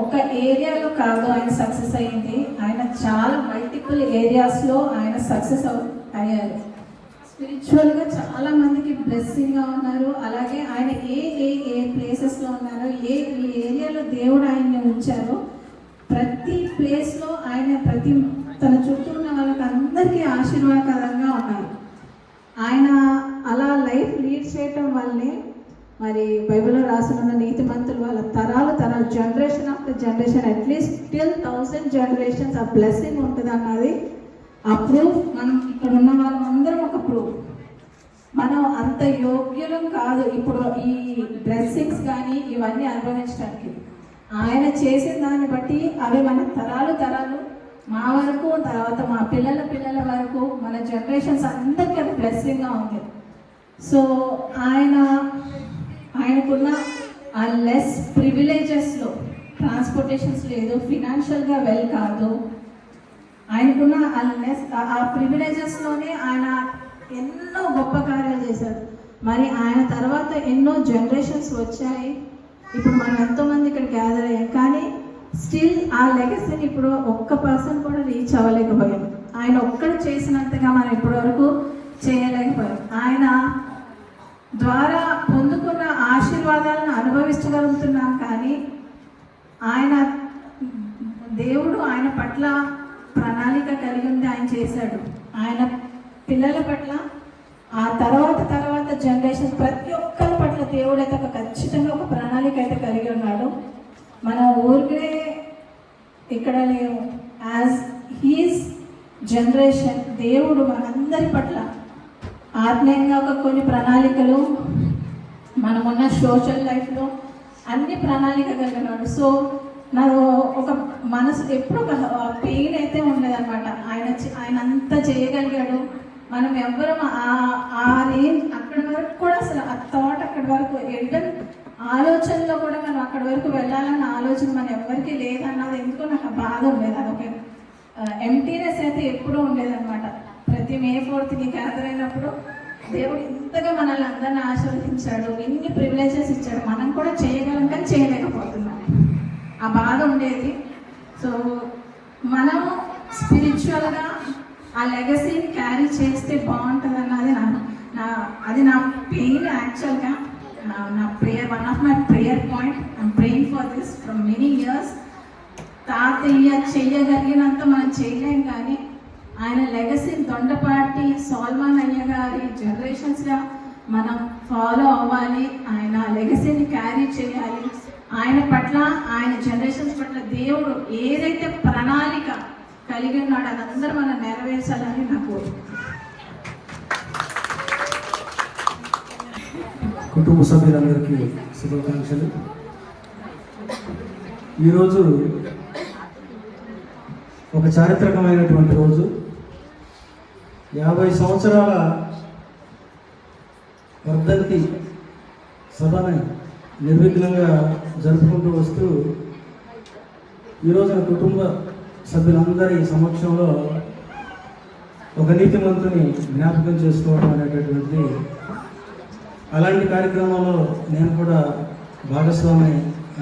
ఒక ఏరియాలో కాదు ఆయన సక్సెస్ అయ్యింది, ఆయన చాలా మల్టిపుల్ ఏరియాస్లో ఆయన సక్సెస్ అయ్యారు. స్పిరిచువల్గా చాలా మందికి బ్లెస్సింగ్గా ఉన్నారు. అలాగే ఆయన ఏ ప్లేసెస్లో ఉన్నారో, ఏ ఏరియాలో దేవుడు ఆయన్ని ఉంచారో ప్రతి ప్లేస్లో ఆయన తన చుట్టూ ఉన్న వాళ్ళకి అందరికీ ఆశీర్వాదకరంగా ఉన్నారు. ఆయన అలా లైఫ్ లీడ్ చేయటం వల్లే మరి బైబిల్లో రాసిన నీతిమంతులు వాళ్ళ తరాలు generation after generation at least till 1000 generations ఆ బ్లెస్సింగ్ ఉంటుంది అన్నది ఆ ప్రూఫ్. మనం ఇక్కడ ఉన్న వాళ్ళందరం ఒక ప్రూఫ్. మనం అంత యోగ్యులం కాదు ఇప్పుడు ఈ బ్లెస్సింగ్స్ కానీ ఇవన్నీ అనుభవించడానికి. ఆయన చేసిన దాన్ని బట్టి అవి మన తరాలు మా వరకు, తర్వాత మా పిల్లల వరకు, మన జనరేషన్స్ అందరికీ అది బ్లెస్సింగ్గా ఉంది. సో ఆయనకున్న ఆ లెస్ ప్రివిలేజెస్లో ట్రాన్స్పోర్టేషన్స్ లేదు, ఫినాన్షియల్గా వెల్ కాదు, ఆయనకున్న ఆ ప్రివిలేజెస్లోనే ఆయన ఎన్నో గొప్ప కార్యాలు చేశారు. మరి ఆయన తర్వాత ఎన్నో జనరేషన్స్ వచ్చాయి. ఇప్పుడు మనం ఎంతోమంది ఇక్కడ గ్యాదర్ అయ్యాం, కానీ స్టిల్ ఆ లెగసీని ఇప్పుడు ఒక్క పర్సన్ కూడా రీచ్ అవ్వలేకపోయాం. ఆయన ఒక్కడు చేసినంతగా మనం ఇప్పటి వరకు చేయలేకపోయాం. ఆయన ద్వారా పొందుకున్న ఆశీర్వాదాలను అనుభవించగలుగుతున్నాం, కానీ దేవుడు ఆయన పట్ల ప్రణాళిక కలిగి ఉంది, ఆయన చేశాడు. ఆయన పిల్లల పట్ల ఆ తర్వాత జనరేషన్ ప్రతి ఒక్కరి పట్ల దేవుడు అయితే ఖచ్చితంగా ఒక ప్రణాళిక అయితే కలిగి ఉన్నాడు. మన ఊరికే ఇక్కడ లేవు. యాజ్ హీస్ జనరేషన్ దేవుడు మనందరి పట్ల ఆత్మీయంగా ఒక కొన్ని ప్రణాళికలు, మనమున్న సోషల్ లైఫ్లో అన్ని ప్రణాళిక కలిగినాడు. సో నాకు ఒక మనసు ఎప్పుడు ఒక పెయిన్ అయితే ఉండేదన్నమాట. ఆయన అంతా చేయగలిగాడు. మనం ఎవ్వరం ఆ రేంజ్ అక్కడి వరకు కూడా అసలు ఆ థాట్ అక్కడి వరకు ఈవెన్ ఆలోచనలో కూడా మనం అక్కడి వరకు వెళ్ళాలన్న ఆలోచన మన ఎవరికి లేదన్నది ఎందుకో నాకు బాధ ఉండేది. అదొక ఎంటీనెస్ అయితే ఎప్పుడూ ఉండేదన్నమాట. ప్రతి మే 4th గ్యాదర్ అయినప్పుడు దేవుడు ఇంతగా మనల్ని అందరినీ ఆశీర్వదించాడు, ఇన్ని ప్రివిలేజెస్ ఇచ్చాడు, మనం కూడా చేయగలం కానీ చేయలేకపోతున్నాం. ఆ బాధ ఉండేది. సో మనం స్పిరిచువల్గా ఆ లెగసీని క్యారీ చేస్తే బాగుంటుంది అన్నది అది నా పెయిన్. యాక్చువల్గా నా prayer, one of my prayer point. I'm praying for this from many years. తాతయ్య చేయగలిగినంత మనం చేయలేం, కానీ ఆయన లెగసీని దొండపాటి సాల్మన్ అయ్య గారి జనరేషన్స్గా మనం ఫాలో అవ్వాలి. ఆయన లెగసీని క్యారీ చేయాలి. ఆయన పట్ల, ఆయన జనరేషన్స్ పట్ల దేవుడు ఏదైతే ప్రణాళిక కలిగి ఉన్నాడో అదందరూ మనం నెరవేర్చాలని నా కోరిక. కుటుంబ సభ్యులందరికీ శుభాకాంక్షలు. ఈరోజు ఒక చారిత్రకమైనటువంటి రోజు. 50 సంవత్సరాల వర్ధంతి సభని నిర్విఘ్నంగా జరుపుకుంటూ వస్తూ ఈరోజు కుటుంబ సభ్యులందరి సమక్షంలో ఒక నీతిమంతుని జ్ఞాపకం చేసుకోవడం అనేటటువంటిది, అలాంటి కార్యక్రమంలో నేను కూడా భాగస్వామి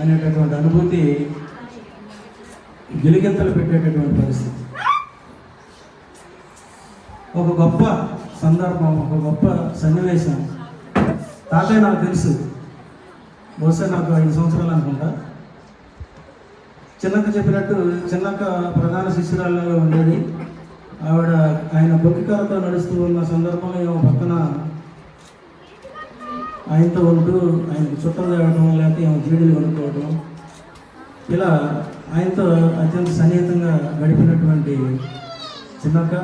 అనేటటువంటి అనుభూతి గిలిగింతలు పెట్టేటటువంటి పరిస్థితి. ఒక గొప్ప సందర్భం, ఒక గొప్ప సన్నివేశం. తాతయ్య నాకు తెలుసు, బహుశా నాకు 5 సంవత్సరాలు అనుకుంటా. చిన్నక్క చెప్పినట్టు చిన్నక్క ప్రధాన శిష్యురాల్లో ఉండేది. ఆవిడ ఆయన బొక్కికాలతో నడుస్తూ ఉన్న సందర్భంలో ఏమో పక్కన ఆయనతో ఉంటూ ఆయనకు చుట్టలు తేవడం, లేకపోతే ఏమో జీడీలు కొనుక్కోవడం, ఇలా ఆయనతో అత్యంత సన్నిహితంగా గడిపినటువంటి చిన్నక్క.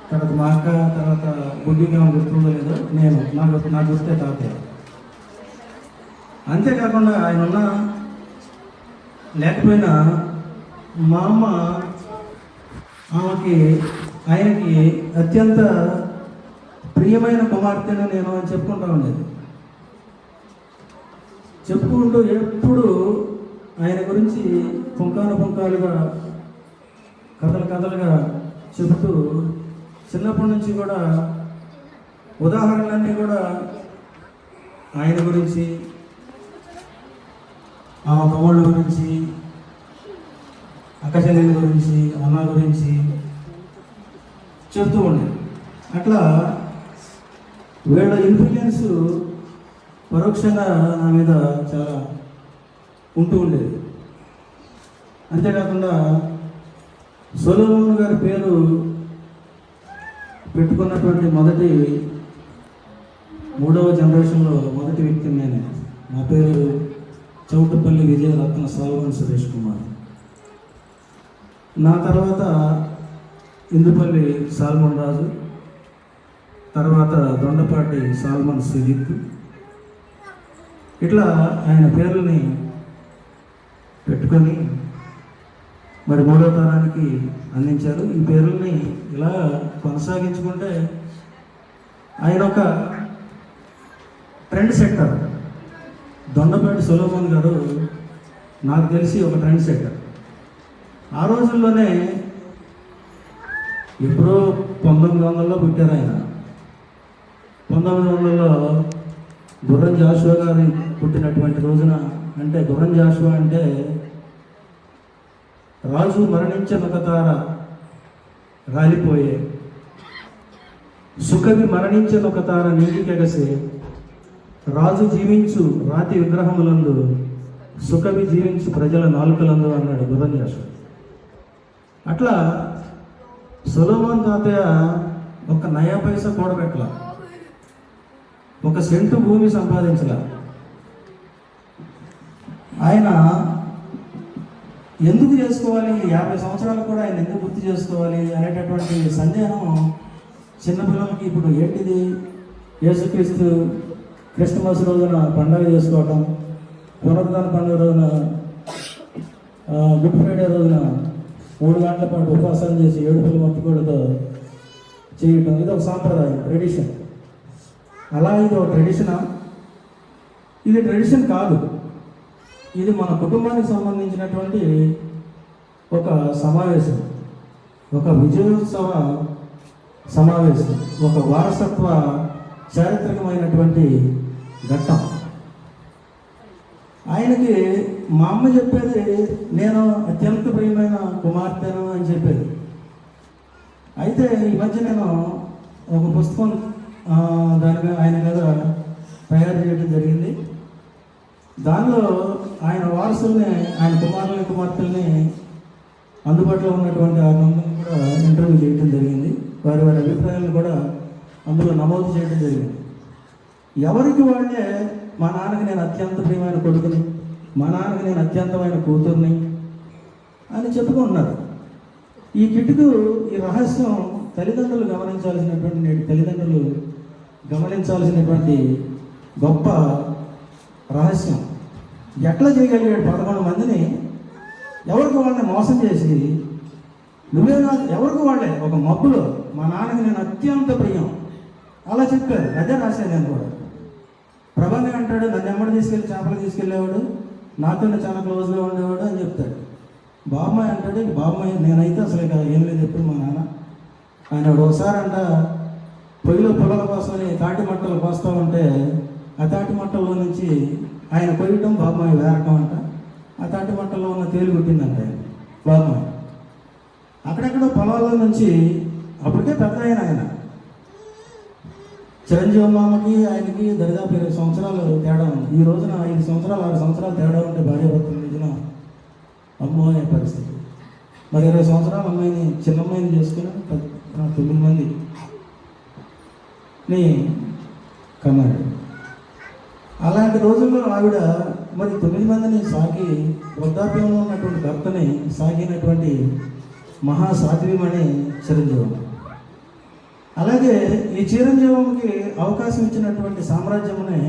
తర్వాత మా అక్క, తర్వాత బుడ్డిగా గుర్తుందో లేదో నేను, నా గుర్తే తాతయ్య. అంతేకాకుండా ఆయన ఉన్న లేకపోయినా మా అమ్మ ఆయనకి అత్యంత ప్రియమైన కుమార్తెను నేను అని చెప్పుకుంటూ ఉండేది. చెప్పుకుంటూ ఎప్పుడు ఆయన గురించి పుంకాలుగా కథలుగా చెబుతూ చిన్నప్పటి నుంచి కూడా ఉదాహరణలన్నీ కూడా ఆయన గురించి, ఆ తమ్ముళ్ళ గురించి, అక్క చెల్లెల గురించి, అన్న గురించి చెప్తూ ఉండేది. అట్లా వీళ్ళ ఇన్ఫ్లుయెన్స్ పరోక్షంగా నా మీద చాలా ఉంటూ ఉండేది. అంతేకాకుండా సొలొమోన్ గారి పేరు పెట్టుకున్నటువంటి మొదటి 3వ జనరేషన్లో మొదటి వ్యక్తి నేనే. నా పేరు చౌటపల్లి విజయరత్న సాల్మన్ సురేష్ కుమార్. నా తర్వాత ఇందుపల్లి సాల్మన్ రాజు, తర్వాత దొండపాటి సాల్మన్ సుజిత్. ఇట్లా ఆయన పేర్లని పెట్టుకొని మరి 3వ తరానికి అందించారు. ఈ పేర్లని ఇలా కొనసాగించుకుంటే ఆయన ఒక ట్రెండ్ సెట్టర్. దొండపాటి సొలొమోన్ గారు నాకు తెలిసి ఒక ట్రెండ్ సెట్టర్. ఆ రోజుల్లోనే ఎప్పుడో 1900లో పుట్టారు ఆయన. 1900లో గుర్రం జాషువా గారు పుట్టినటువంటి రోజున, అంటే గుర్రం జాషువా అంటే రాజు మరణించిన ఒక తార రాలిపోయే, సుకవి మరణించిన ఒక తార నీటికెగసే, రాజు జీవించు రాతి విగ్రహములందు, సుకవి జీవించు ప్రజల నాలుకలందు అన్నాడు గుర్రం జాషువా. అట్లా సొలొమోన్ తాతయ్య ఒక నయా పైసా కూడబెట్టల, ఒక సెంటు భూమి సంపాదించల. ఆయన ఎందుకు చేసుకోవాలి, 50 సంవత్సరాలు కూడా ఆయన ఎందుకు గుర్తు చేసుకోవాలి అనేటటువంటి సందేహం చిన్నపిల్లలకి ఇప్పుడు ఏంటిది, యేసుక్రీస్తు క్రిస్మస్ రోజున పండుగ చేసుకోవటం, పునరుద్ధాన పండుగ రోజున గుడ్ ఫ్రైడే రోజున 3 గంటల పాటు ఉపవాసాలు చేసి ఏడుపుల మొత్తుకోడుతో చేయటం ఇది ఒక సాంప్రదాయం, ట్రెడిషన్. అలా ఇది ఒక ట్రెడిషనా? ఇది ట్రెడిషన్ కాదు. ఇది మన కుటుంబానికి సంబంధించినటువంటి ఒక సమావేశం, ఒక విజయోత్సవ సమావేశం, ఒక వారసత్వ చారిత్రకమైనటువంటి ఘట్టం. ఆయనకి మా అమ్మ చెప్పేది నేను అత్యంత ప్రియమైన కుమార్తెను అని చెప్పేది. అయితే ఈ మధ్య నేను ఒక పుస్తకం దాని మీద ఆయన మీద తయారు చేయడం జరిగింది. దానిలో ఆయన వారసుల్ని, ఆయన కుమార్తెల్ని అందుబాటులో ఉన్నటువంటి 6 మందిని కూడా ఇంటర్వ్యూ చేయడం జరిగింది. వారి అభిప్రాయాలను కూడా అందులో నమోదు చేయడం జరిగింది. ఎవరికి వాళ్ళే మా నాన్నకి నేను అత్యంత ప్రియమైన కొడుకుని, మా నాన్నకి నేను అత్యంతమైన కూతుర్ని అని చెప్పుకుంటున్నారు. ఈ కిటుకు, ఈ రహస్యం తల్లిదండ్రులు గమనించాల్సినటువంటి, నేటి తల్లిదండ్రులు గమనించాల్సినటువంటి గొప్ప రహస్యం. ఎట్లా చేయగలిగాడు 11 మందిని ఎవరికి వాళ్ళని మోసం చేసి, నువ్వే కాదు ఎవరికి వాళ్ళే ఒక మబ్బులో మా నాన్నకి నేను అత్యంత ప్రియం అలా చెప్పారు. అదే రాశాను నేను కూడా. ప్రభాని అంటాడు, నన్ను ఎమ్మడి తీసుకెళ్ళి చేపలు తీసుకెళ్ళేవాడు, నాతోనే చాలా క్లోజ్గా ఉండేవాడు అని చెప్తాడు. బాబాయ్ అంటాడు, బాబాయ్ నేనైతే అసలు ఇక ఏం లేదు ఎప్పుడు మా నాన్న. ఆయన ఒకసారి అంట పొయ్యిలో పొలాల కోసమని తాటి మట్టలు కోస్తూ ఉంటే ఆ తాటి మట్టల్లో నుంచి ఆయన కొయ్యటం, బాబాయ్ వేరటం అంట. ఆ తాటి మట్టల్లో ఉన్న తేలు కొట్టిందంట ఆయన బాబాయ్. అక్కడెక్కడో పొలాల్లో నుంచి, అప్పటికే పెద్ద ఆయన చిరంజీవి మామకి ఆయనకి దరిదాపు 20 సంవత్సరాలు తేడా ఉంది. ఈ రోజున 5 సంవత్సరాలు 6 సంవత్సరాలు తేడా ఉంటే భార్య భర్తల మధ్యన అమ్మో అనే పరిస్థితి. మరి 20 సంవత్సరాల అమ్మాయిని, చిన్న అమ్మాయిని చేసుకుని 9 మందిని కన్నాడు. అలాంటి రోజుల్లో ఆవిడ మరి 9 మందిని సాకి, వృద్ధాప్యంలో ఉన్నటువంటి భర్తని సాగినటువంటి మహాసాధ్వీమణి చిరంజీవి. అలాగే ఈ చిరంజీవికి అవకాశం ఇచ్చినటువంటి సామ్రాజ్యమునే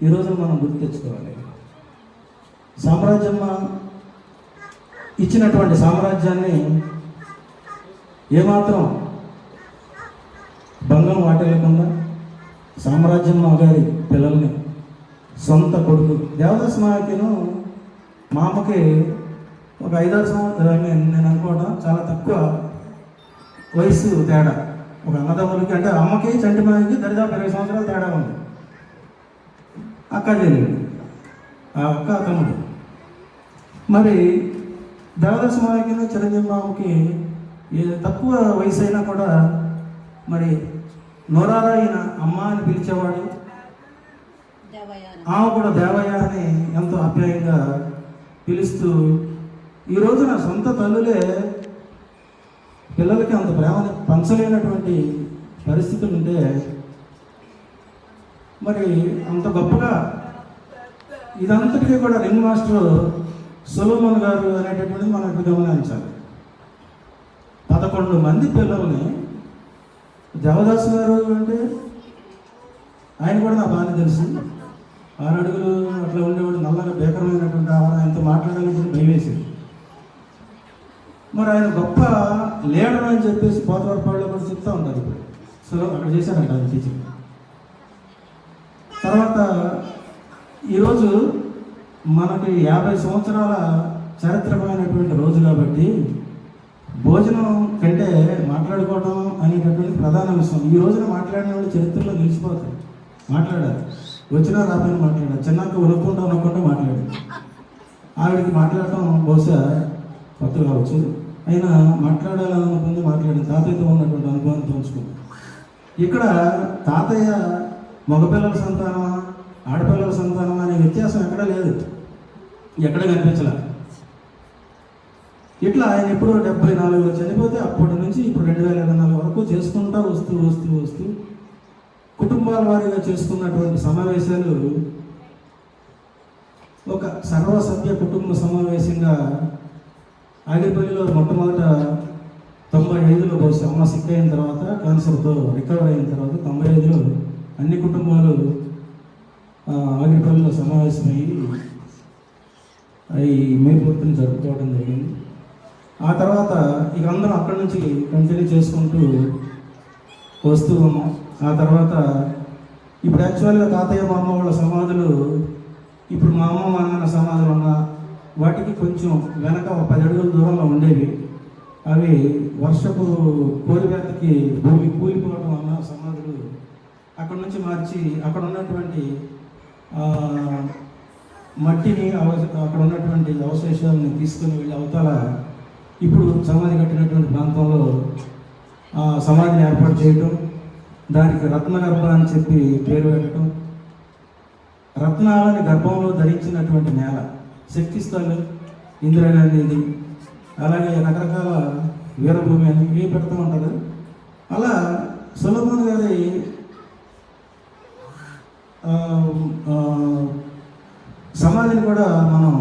ఈరోజు మనం గుర్తు తెచ్చుకోవాలి. సామ్రాజ్యమ్మ ఇచ్చినటువంటి సామ్రాజ్యాన్ని ఏమాత్రం భంగం వాటిల్లకుండా సామ్రాజ్యమ్మ గారి పిల్లల్ని, సొంత కొడుకు దేవదాస్ మాయకిను మా అమ్మకి ఒక 5-6 సంవత్సరాలు నేను అనుకోవడం చాలా తక్కువ వయసు తేడా. ఒక అన్నదమ్ములకి, అంటే అమ్మకి చంటిమాయకి దరిదాపు 20 సంవత్సరాలు తేడా ఉంది. అక్క చెల్లెలు, ఆ అక్క తమ్ముడు. మరి దేవదాస్ మాయకి చిరంజీవి మామకి తక్కువ వయసు అయినా కూడా మరి నోరారా అయిన అమ్మ అని పిలిచేవాడు. ఆమె కూడా దేవయ్య అని ఎంతో ఆప్యాయంగా పిలుస్తూ, ఈ రోజున సొంత తల్లులే పిల్లలకి అంత ప్రేమని పంచలేనటువంటి పరిస్థితులు ఉంటే మరి అంత గొప్పగా ఇదంతటికీ కూడా రింగ్ మాస్టర్ సొలొమోన్ గారు అనేటటువంటిది మనం ఇప్పుడు గమనించాలి. 11 మంది పిల్లల్ని దేవదాస్ గారు అంటే ఆయన కూడా నాకు బాగానే తెలుసు. 6 అడుగులు అట్లా ఉండేవాడు, నల్లగా భీకరమైనటువంటి ఆయనతో మాట్లాడాలని భయవేసింది. మరి ఆయన గొప్ప లీడర్ అని చెప్పేసి పోతవరపాడులో కూడా చెప్తూ ఉంటారు. ఇప్పుడు సో అక్కడ చేశారంట ఆయన టీచింగ్. తర్వాత ఈరోజు మనకి 50 సంవత్సరాల చారిత్రకమైనటువంటి రోజు కాబట్టి భోజనం కంటే మాట్లాడుకోవడం అనేటటువంటి ప్రధాన అంశం. ఈ రోజున మాట్లాడిన వాళ్ళు చరిత్రలో నిలిచిపోతారు. మాట్లాడారు, వచ్చినా రాబోయే మాట్లాడారు, చిన్నాక ఉనుక్కుంటా మాట్లాడారు. ఆవిడకి మాట్లాడటం బహుశా కొత్త కావచ్చు, అయినా మాట్లాడాలనుకుంది, మాట్లాడింది. తాతయ్యతో ఉన్నటువంటి అనుభవాన్ని పంచుకుంది. ఇక్కడ తాతయ్య మగపిల్లల సంతానమా ఆడపిల్లల సంతానమా అనే వ్యత్యాసం ఎక్కడా లేదు, ఎక్కడ కనిపించలే. ఇట్లా ఆయన ఎప్పుడో 74లో చనిపోతే అప్పటి నుంచి ఇప్పుడు 2024 వరకు చేసుకుంటా వస్తూ కుటుంబాల వారీగా చేసుకున్నటువంటి సమావేశాలు ఒక సర్వసభ్య కుటుంబ సమావేశంగా ఆగిరిపల్లిలో మొట్టమొదట 95లో బహుశా అమ్మ సిక్ అయిన తర్వాత, క్యాన్సర్తో రికవర్ అయిన తర్వాత 95లో అన్ని కుటుంబాలు ఆగిరిపల్లిలో సమావేశమయ్యి ఈ మే 4th జరుపుకోవడం జరిగింది. ఆ తర్వాత ఇక అందరం అక్కడి నుంచి కంటిన్యూ చేసుకుంటూ వస్తూ ఉన్నాం. ఆ తర్వాత ఇప్పుడు యాక్చువల్గా తాతయ్య మా అమ్మ వాళ్ళ సమాధులు ఇప్పుడు మా అమ్మ మా నాన్న సమాధులు ఉన్న వాటికి కొంచెం వెనక ఒక 10 అడుగుల దూరంలో ఉండేవి. అవి వర్షపు కోరివేతకి భూమి కూలిపోవడం వల్ల సమాధులు అక్కడ నుంచి మార్చి అక్కడ ఉన్నటువంటి మట్టిని అక్కడ ఉన్నటువంటి అవశేషాలను తీసుకుని వెళ్ళి అవతల ఇప్పుడు సమాధి కట్టినటువంటి ప్రాంతంలో సమాధిని ఏర్పాటు చేయటం, దానికి రత్నగర్భ అని చెప్పి పేరు పెట్టడం. రత్నాలని గర్భంలో ధరించినటువంటి నేల శక్తిస్థలు ఇందిరాగాంధీది, అలాగే రకరకాల వీరభూమి అని ఏం పెడుతూ ఉంటారు. అలా సొలొమోన్ గారి సమాధిని కూడా మనం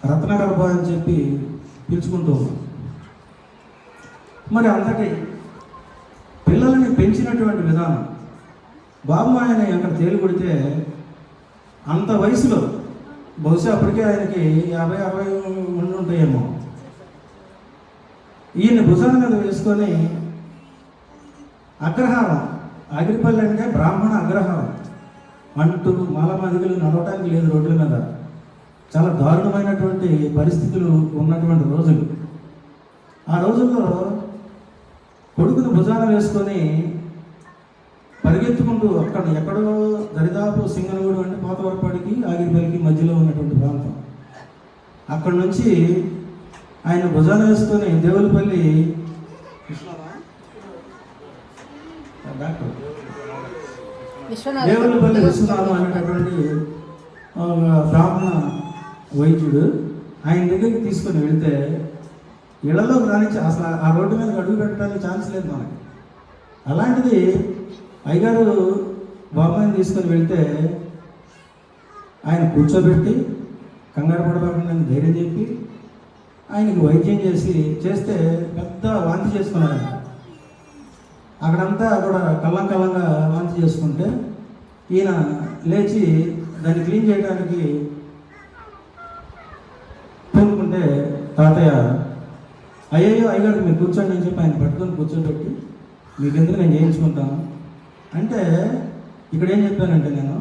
రత్నగర్భ అని చెప్పి పిలుచుకుంటూ ఉన్నాం. మరి అంతటి పిల్లల్ని పెంచినటువంటి విధానం, బాబు ఆయన అక్కడ తేలి కొడితే అంత వయసులో బహుశా అప్పటికే ఆయనకి 50-60 ఉండి ఉంటాయేమో, ఈయన భుజాల మీద వేసుకొని అగ్రహారం, అగిరిపల్లి అంటే బ్రాహ్మణ అగ్రహారం అంటూ మాలమాదిగలు నడవటానికి లేదు రోడ్ల మీద. చాలా దారుణమైనటువంటి పరిస్థితులు ఉన్నటువంటి రోజులు. ఆ రోజుల్లో కొడుకును భుజాన వేసుకొని పరిగెత్తుకుంటూ అక్కడ ఎక్కడో దరిదాపు సింగనగూడు అంటే పాతవరపాడికి ఆగిరిపల్లికి మధ్యలో ఉన్నటువంటి ప్రాంతం, అక్కడి నుంచి ఆయన భుజాన వేసుకొని దేవులపల్లి డాక్టర్ దేవులపల్లి విశ్వనాథం అనేటటువంటి బ్రాహ్మణ వైద్యుడు ఆయన దగ్గరికి తీసుకొని వెళితే ఇళ్లలోకి రానిచ్చి అసలు ఆ రోడ్డు మీద అడుగు పెట్టడానికి ఛాన్స్ లేదు మనకి. అలాంటిది అయ్యగారు బాబాయిని తీసుకొని వెళ్తే ఆయన కూర్చోబెట్టి కంగారు పడకుండా ధైర్యం చెప్పి ఆయనకి వైద్యం చేస్తే పెద్ద వాంతి చేసుకున్నాడు. అక్కడంతా కూడా కల్లంగా వాంతి చేసుకుంటే ఈయన లేచి దాన్ని క్లీన్ చేయడానికి పూనుకుంటే తాతయ్య అయ్యో అయ్యగారు మీరు కూర్చోండి అని చెప్పి ఆయన పట్టుకొని కూర్చోబెట్టి మీకెందుకు నేను చేయించుకుంటాను అంటే, ఇక్కడ ఏం చెప్పానంటే నేను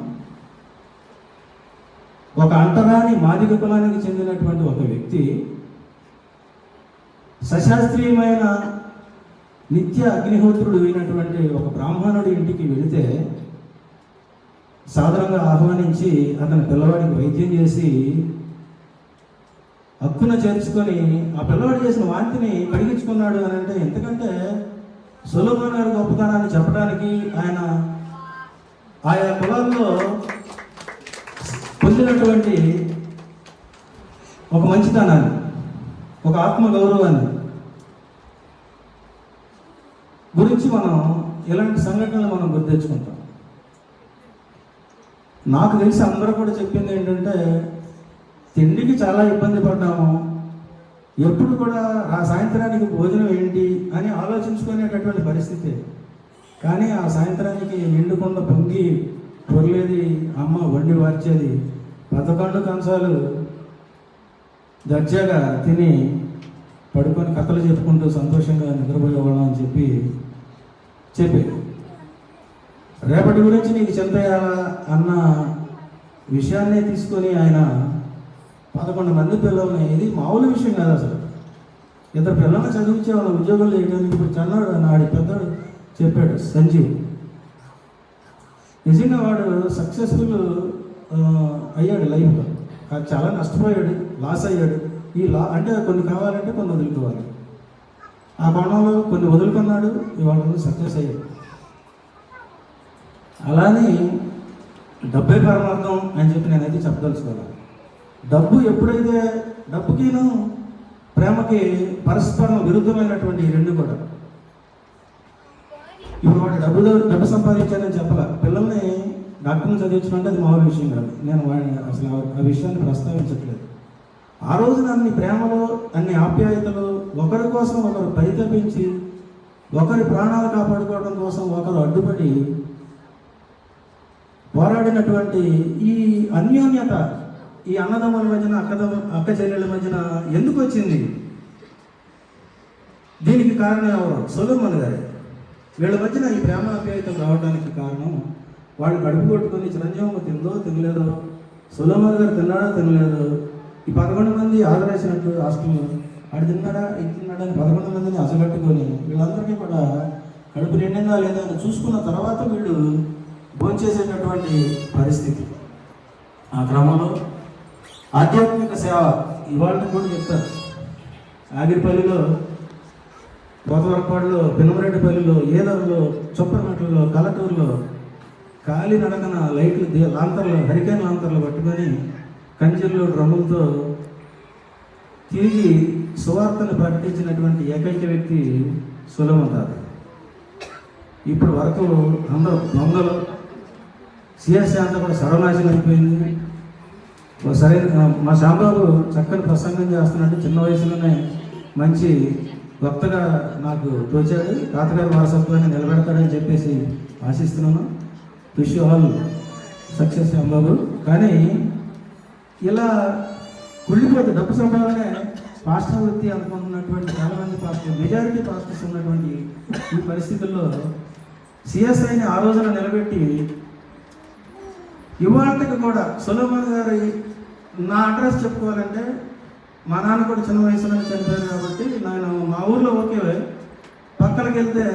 ఒక అంటరాని మాదిగ కులానికి చెందినటువంటి ఒక వ్యక్తి సశాస్త్రీయమైన నిత్య అగ్నిహోత్రుడు అయినటువంటి ఒక బ్రాహ్మణుడి ఇంటికి వెళితే సాధారణంగా ఆహ్వానించి అతని పిల్లవాడికి వైద్యం చేసి హక్కున చేర్చుకొని ఆ పిల్లవాడు చేసిన వాంతిని కడిగించుకున్నాడు అని అంటే, ఎందుకంటే సొలొమోన్ గారి గొప్పతనాన్ని చెప్పడానికి ఆయన ఆయా కులాల్లో పొందినటువంటి ఒక మంచితనాన్ని, ఒక ఆత్మగౌరవాన్ని గురించి మనం ఇలాంటి సంఘటనలు మనం గుర్తించుకుంటాం. నాకు తెలిసి అందరూ కూడా చెప్పింది ఏంటంటే, తిండికి చాలా ఇబ్బంది పడ్డాము, ఎప్పుడు కూడా ఆ సాయంత్రానికి భోజనం ఏంటి అని ఆలోచించుకునేటటువంటి పరిస్థితి. కానీ ఆ సాయంత్రానికి నిండుకుండా పొంగి పొరలేది అమ్మ వండి వార్చేది, 11 కంచాలు దర్జాగా తిని పడుకొని కథలు చెప్పుకుంటూ సంతోషంగా నిద్రపోయేవాళ్ళం అని చెప్పి రేపటి గురించి నీకు చింతయాలా అన్న విషయాన్నే తీసుకొని ఆయన 11 మంది పిల్లల్ని, ఇది మామూలు విషయం కాదు అసలు. 2 పిల్లల్ని చదివించే వాళ్ళ ఉద్యోగాలు చేయడానికి ఇప్పుడు చిన్నాడు నాడి పెద్దడు చెప్పాడు సంజీవ్, నిజంగా వాడు సక్సెస్ఫుల్ అయ్యాడు లైఫ్లో. చాలా నష్టపోయాడు, లాస్ అయ్యాడు. అంటే కొన్ని కావాలంటే కొన్ని వదులుకోవాలి. ఆ కోణంలో కొన్ని వదులుకున్నాడు, ఇవాళ సక్సెస్ అయ్యాడు. అలానే డబ్బే పరమార్థం అని చెప్పి నేనైతే చెప్పదలుచుకోవాలి. డబ్బు ఎప్పుడైతే డబ్బుకిను ప్రేమకి పరస్పరం విరుద్ధమైనటువంటి ఈ రెండు కూడా. ఇప్పుడు వాడు డబ్బు సంపాదించానని చెప్పాల, పిల్లల్ని డాక్టర్ని చదివించడం అంటే అది మామూలు విషయం కాదు. నేను వాడిని అసలు ఆ విషయాన్ని ప్రస్తావించట్లేదు. ఆ రోజున అన్ని ప్రేమలో, అన్ని ఆప్యాయతలు, ఒకరి కోసం ఒకరు పరితపించి, ఒకరి ప్రాణాలు కాపాడుకోవడం కోసం ఒకరు అడ్డుపడి పోరాడినటువంటి ఈ అన్యోన్యత, ఈ అన్నదమ్ముల మధ్యన అక్క చెల్లెళ్ళ మధ్యన ఎందుకు వచ్చింది? దీనికి కారణం ఎవరు? సొలొమోను గారే. వీళ్ళ మధ్యన ఈ ప్రేమ ఆప్యాయతలు రావడానికి కారణం వాళ్ళు కడుపు కొట్టుకొని చిరంజీవమ్మ తిందో తినలేదో, సొలొమోను గారు తిన్నాడో తినలేదు, ఈ 11 మంది ఆదరేసినట్టు హాస్టల్లో ఆడు తిన్నాడా ఇది తిన్నాడా అని 11 మందిని అసగట్టుకొని వీళ్ళందరికీ కూడా కడుపు నిండిందా లేదా అని చూసుకున్న తర్వాత వీళ్ళు భోంచేసేటటువంటి పరిస్థితి. ఆ క్రమంలో ఆధ్యాత్మిక సేవ ఇవాళ కూడా చెప్తారు. ఆగిరిపల్లిలో, పోతవరపాడులో, పినమరెడ్డిపల్లిలో, ఏలూరులో, చొప్పరమెట్లలో, కలటూరులో కాలి నడకన లైట్లు లాంతర్లు, హరికేన్ లాంతర్లు పట్టుకొని కంచెల్లో డ్రమ్ములతో తిరిగి సువార్తను ప్రకటించినటువంటి ఏకైక వ్యక్తి సొలొమోను తాత. ఇప్పుడు వరకు అందరూ దొంగలు, సిఎస్సి అంతా కూడా సర్వనాశనం అయిపోయింది. సరైన మా శాంబాబు చక్కని ప్రసంగం చేస్తున్నట్టు చిన్న వయసులోనే మంచి వక్తగా నాకు తోచాడు. తాతగారి వారసత్వాన్ని నిలబెడతాడని చెప్పేసి ఆశిస్తున్నాను. Wish you all success Sambabu. కానీ ఇలా కుళ్ళిపోతే డబ్బు సంపాదనే పాస్టర్ వృత్తి అనుకుంటున్నటువంటి చాలామంది పాస్టర్లు, మెజారిటీ పాస్టర్స్ ఉన్నటువంటి ఈ పరిస్థితుల్లో సిఎస్ఐని ఆ రోజున నిలబెట్టి ఇవాళకి కూడా సొలొమోను గారి నా అడ్రస్ చెప్పుకోవాలంటే మా నాన్న కూడా చిన్న వయసులోనే చనిపోయారు కాబట్టి నేను మా ఊర్లో ఓకే, పక్కనకి వెళ్తే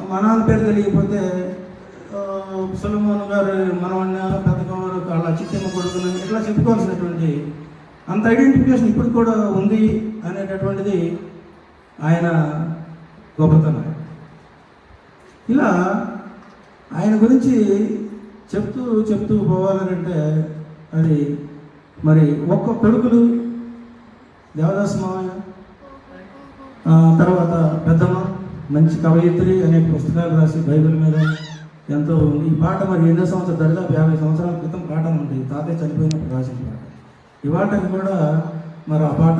మా నాన్న పేరు తెలియకపోతే సొలొమోను గారు మనవన్న పెద్దకవారు వాళ్ళ చిత్తమ్మ కొడుకునని ఇట్లా చెప్పుకోవాల్సినటువంటి అంత ఐడెంటిఫికేషన్ ఇప్పుడు కూడా ఉంది అనేటటువంటిది ఆయన గొప్పతనం. ఇలా ఆయన గురించి చెప్తూ పోవాలంటే అది మరి ఒక్క కొడుకులు దేవదాస్ మావయ్య, తర్వాత పెద్దమ్మ మంచి కవయిత్రి అనేక పుస్తకాలు రాసి బైబిల్ మీద ఎంతో ఉంది. ఈ పాట మరి ఎన్నో సంవత్సరాలు, దరిదాపు 50 సంవత్సరాల క్రితం పాట ఉంటుంది, తాతయ్య చనిపోయినప్పుడు రాసిన పాట. ఇవాటకి కూడా మరి ఆ పాట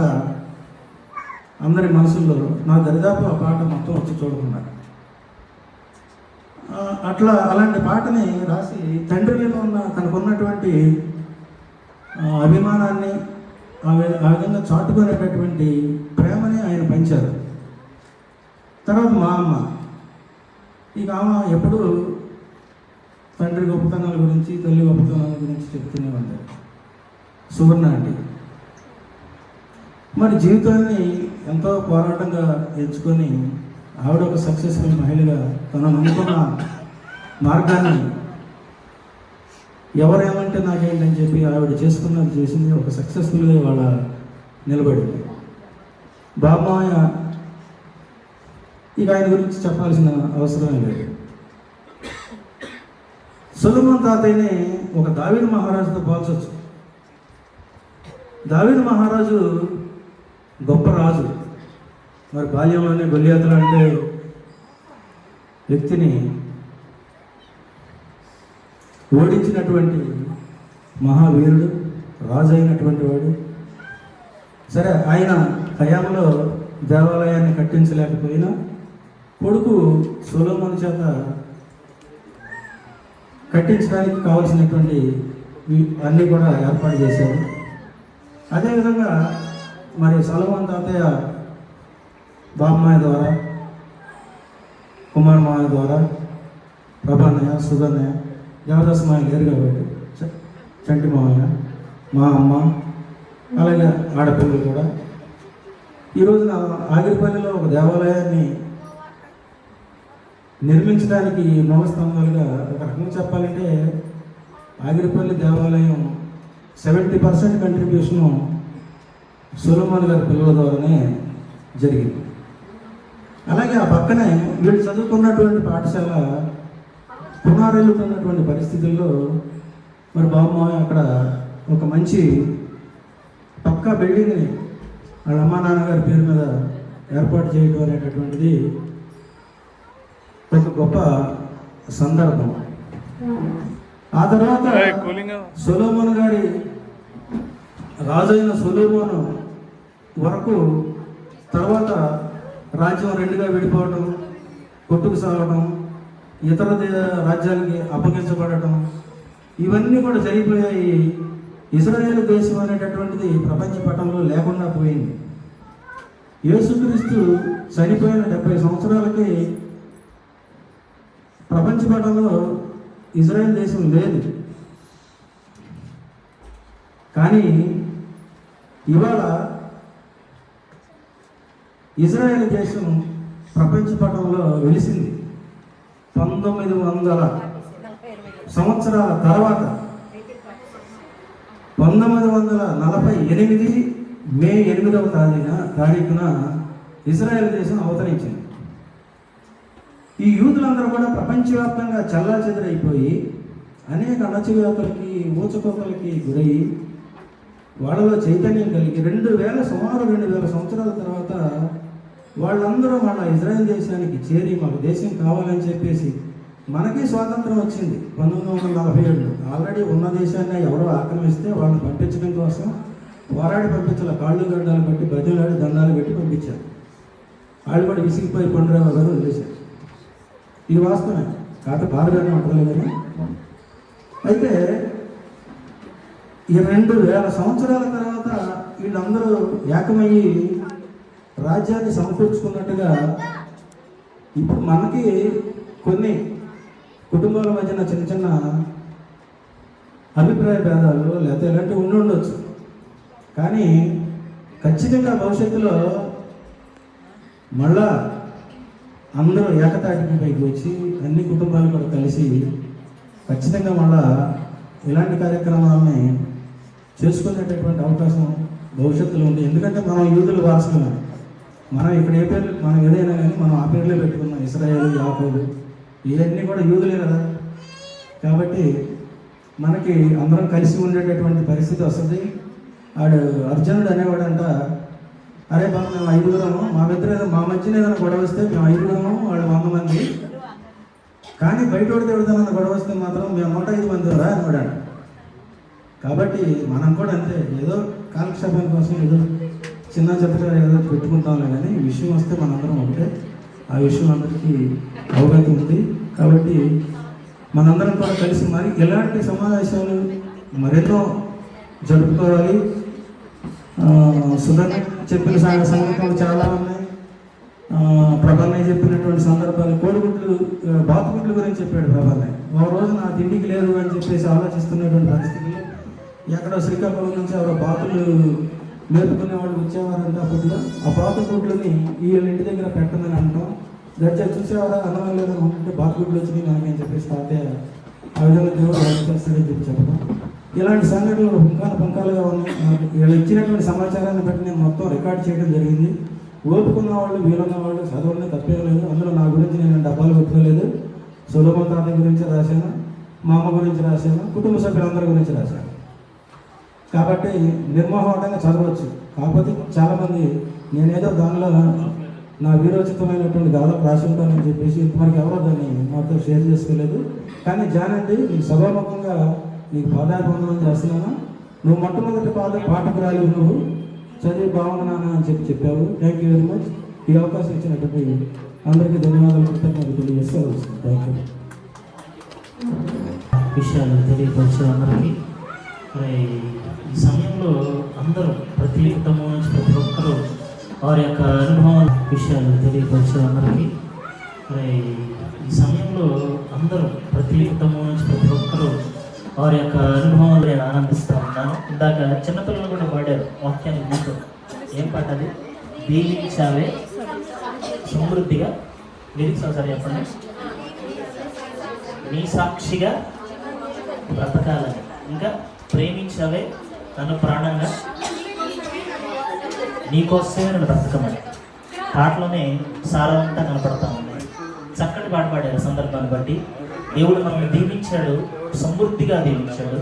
అందరి మనసుల్లో నా దరిదాపు ఆ పాట మొత్తం వచ్చి చూడకున్నారు. అట్లా అలాంటి పాటని రాసి తండ్రిలో ఉన్న తనకున్నటువంటి అభిమానాన్ని ఆ విధంగా చాటుకునేటటువంటి ప్రేమని ఆయన పంచారు. తర్వాత మా అమ్మ, ఇక ఆమె ఎప్పుడు తండ్రి గొప్పతనాల గురించి, తల్లి గొప్పతనాల గురించి చెప్తూనే ఉంటారు. సువర్ణ అండి మరి జీవితాన్ని ఎంతో పోరాటంగా ఎంచుకొని ఆవిడ ఒక సక్సెస్ఫుల్ మహిళగా తన నమ్ముకున్న మార్గాన్ని ఎవరేమంటే నాకేంటని చెప్పి ఆవిడ చేసుకున్నది చేసింది, ఒక సక్సెస్ఫుల్గా ఇవాళ నిలబడింది. బాబాయ్ ఇక ఆయన గురించి చెప్పాల్సిన అవసరమే లేదు. సొలొమోను తాతయ్యని ఒక దావీదు మహారాజుతో పోల్చొచ్చు. దావీదు మహారాజు గొప్ప రాజు. మరి బాల్యంలోనే గొల్లియాతు అంటే వ్యక్తిని ఓడించినటువంటి మహావీరుడు, రాజు అయినటువంటి వాడు. సరే, ఆయన హయాంలో దేవాలయాన్ని కట్టించలేకపోయినా కొడుకు సొలొమోను చేత కట్టించడానికి కావలసినటువంటి అన్నీ కూడా ఏర్పాటు చేశారు. అదేవిధంగా మరి సొలొమోను తాతయ్య బామ్మయ్య ద్వారా, కుమార్ మాయ ద్వారా, ప్రభాన్నయ్య, సుధన్నయ్య, దేవదాస్ మాయ లేరు కాబట్టి చంటి మామయ్య, మా అమ్మ, అలాగే ఆడపిల్లలు కూడా ఈ రోజున ఆగిరిపల్లిలో ఒక దేవాలయాన్ని నిర్మించడానికి మూలస్తంభాలుగా ఒక రకంగా చెప్పాలంటే ఆగిరిపల్లి దేవాలయం 70% కంట్రిబ్యూషను సొలొమోను గారి పిల్లల ద్వారానే జరిగింది. అలాగే ఆ పక్కనే వీళ్ళు చదువుకున్నటువంటి పాఠశాల పునరెల్లుతున్నటువంటి పరిస్థితుల్లో మరి బాబు అక్కడ ఒక మంచి పక్కా బిల్డింగ్ని వాళ్ళ అమ్మా నాన్నగారి పేరు మీద ఏర్పాటు చేయడం అనేటటువంటిది ఒక గొప్ప సందర్భం. ఆ తర్వాత సొలొమోను గారి రాజైన సొలొమోను వరకు తర్వాత రాజ్యం రెండుగా విడిపోవడం, కొట్టుకు సాగడం, ఇతర రాజ్యాలకి అప్పగించబడటం, ఇవన్నీ కూడా జరిగిపోయాయి ఇశ్రాయేలు దేశం అనేటటువంటిది ప్రపంచ పటంలో లేకుండా పోయింది. యేసుక్రీస్తు చనిపోయిన 70 సంవత్సరాలకి ప్రపంచ పటంలో ఇజ్రాయెల్ దేశం లేదు. కానీ ఇవాళ ఇజ్రాయెల్ దేశం ప్రపంచ పటంలో వెలిసింది. 1900 సంవత్సరాల తర్వాత 1948 మే 8వ తారీఖున ఇజ్రాయెల్ దేశం అవతరించింది. ఈ యూదులందరూ కూడా ప్రపంచవ్యాప్తంగా చల్లాచెదరైపోయి అనేక అణచివేతలకి ఊచకోతలకి గురయ్యి వాళ్ళలో చైతన్యం కలిగి సుమారు 2000 సంవత్సరాల తర్వాత వాళ్ళందరూ మన ఇజ్రాయెల్ దేశానికి చేరి మాకు దేశం కావాలని చెప్పేసి మనకి స్వాతంత్రం వచ్చింది 1947. ఆల్రెడీ ఉన్న దేశాన్ని ఎవరో ఆక్రమిస్తే వాళ్ళని పంపించడం కోసం పోరాడి పంపించాల, కాళ్ళు గడ్డాలు బట్టి బతిలాడి దండాలు పెట్టి పంపించారు. వాళ్ళు కూడా విసిగిపోయి పండురావు గారు వదిలేశారు. ఇది వాస్తవమే కాకపోతే బాధగానే ఉంటుంది కానీ. అయితే ఈ 2000 సంవత్సరాల తర్వాత వీళ్ళందరూ ఏకమయ్యి రాజ్యాన్ని సమకూర్చుకున్నట్టుగా ఇప్పుడు మనకి కొన్ని కుటుంబాల మధ్యన చిన్న చిన్న అభిప్రాయ భేదాలు లేకపోతే ఇలాంటివి ఉండొచ్చు. కానీ ఖచ్చితంగా భవిష్యత్తులో మళ్ళా అందరూ ఏకతాటికి పైకి వచ్చి అన్ని కుటుంబాలు కూడా కలిసి ఖచ్చితంగా మళ్ళా ఇలాంటి కార్యక్రమాలని చేసుకునేటటువంటి అవకాశం భవిష్యత్తులో ఉంది. ఎందుకంటే మనం యూదుల వారసులం. మనం ఇక్కడ ఏ పేర్లు మనం ఏదైనా కానీ మనం ఆ పేర్లే పెట్టుకున్నాం. ఇశ్రాయేలు, యాకోబు ఇవన్నీ కూడా యూదులే కదా. కాబట్టి మనకి అందరం కలిసి ఉండేటటువంటి పరిస్థితి వస్తుంది. ఆడు అర్జునుడు అనేవాడంట, అరే బాబు మేము 5గురము, మా మధ్యన ఏదైనా గొడవ వస్తే మేము 5గురము, వాళ్ళు 100 మంది, కానీ బయట ఎవరిదైనా గొడవ వస్తే మాత్రం మేము 105 మంది రా అనేవాడు. కాబట్టి మనం కూడా అంతే, ఏదో కాలక్షేపం కోసం ఏదో చిన్న చెత్తగా ఏదో పెట్టుకుంటాంలే, కానీ ఈ విషయం వస్తే మనందరం ఒకటే. ఆ విషయం అందరికీ అవగతి ఉంది. కాబట్టి మనందరం కూడా కలిసి మరి ఇలాంటి సమావేశాలు మరెన్నో జరుపుకోవాలి. సుధన్ చెప్పిన సంగతులు చాలా ఉన్నాయి. ప్రభాన్నయ్య చెప్పినటువంటి సందర్భాలు, కోడిగుడ్లు బాతుగుడ్ల గురించి చెప్పాడు ప్రభాన్నయ్య. ఒక రోజు నా తిండికి లేదు అని చెప్పేసి ఆలోచిస్తున్నటువంటి పరిస్థితుల్లో ఎక్కడో శ్రీకాకుళం నుంచి ఎవరో బాతులు నేర్పుకునే వాళ్ళు వచ్చేవారంటే అప్పట్లో ఆ బాతుగుడ్లని వీళ్ళ ఇంటి దగ్గర పెట్టమని అంటాం. దర్జా చూసేవారా అన్నం లేదని ఉంటుంటే బాతుగుడ్లు వచ్చినాయి మనకి అని చెప్పేసి తాతయ్య ఆ విధంగా దేవుడు చేస్తాడని చెప్పి చెప్పడం. ఇలాంటి సంఘటనలు పుంకాలుగా ఉన్నాయి. వీళ్ళు ఇచ్చినటువంటి సమాచారాన్ని బట్టి నేను మొత్తం రికార్డ్ చేయడం జరిగింది. ఓపుకున్న వాళ్ళు, వీలున్న వాళ్ళు చదవడం తప్పేం లేదు. అందులో నా గురించి నేను డబ్బాలు పెట్టుకోలేదు. సొలొమోను తాత గురించి రాశాను, మా అమ్మ గురించి రాశాను, కుటుంబ సభ్యులందరి గురించి రాశాను. కాబట్టి నిర్మోహమాటంగా చదవచ్చు. కాకపోతే చాలామంది నేనేదో దానిలో నా వీరోచితమైనటువంటి గాథలు రాసి ఉంటానని చెప్పేసి ఇంతవరకు ఎవరో దాన్ని మాతో షేర్ చేసుకోలేదు. కానీ జానండి, నీకు సభాముఖంగా నీకు పాదాభివందనం చేస్తున్నాను. నువ్వు మొట్టమొదటి పాఠకురాలు, నువ్వు చదివి బాగున్నాను అని చెప్పావు. Thank you very much. ఈ అవకాశం ఇచ్చినటువంటి అందరికీ ధన్యవాదాలు, కృతజ్ఞతలు తెలియజేస్తూ వస్తుంది. Thank you. విషయాలు తెలియపరిచే అందరికీ ఈ సమయంలో అందరూ ప్రతి కుటుంబం నుంచి ప్రతి ఒక్కరూ వారి యొక్క అనుభవాల విషయాలు తెలియపరిచే అందరికీ ఈ సమయంలో అందరూ ప్రతి కుటుంబం నుంచి ప్రతి ఒక్కరూ వారి యొక్క అనుభవాలు నేను ఆనందిస్తూ ఉన్నాను. ఇందాక చిన్నపిల్లలు కూడా పాడారు వాక్యాన్ని ముందు. ఏం పాట అది? దీవించావే సమృద్ధిగా. లిరిక్స్ ఒకసారి చెప్పండి. నీ సాక్షిగా బ్రతకాలని, ఇంకా ప్రేమించావే నన్ను ప్రాణంగా, నీకోసమే నన్ను బ్రతకమని. పాటలోనే సారవంతా కనపడతా ఉంది. చక్కటి పాట పాడారు సందర్భాన్ని బట్టి. దేవుడు మనల్ని దీవించాడు, సమృద్ధిగా దీవించాడు,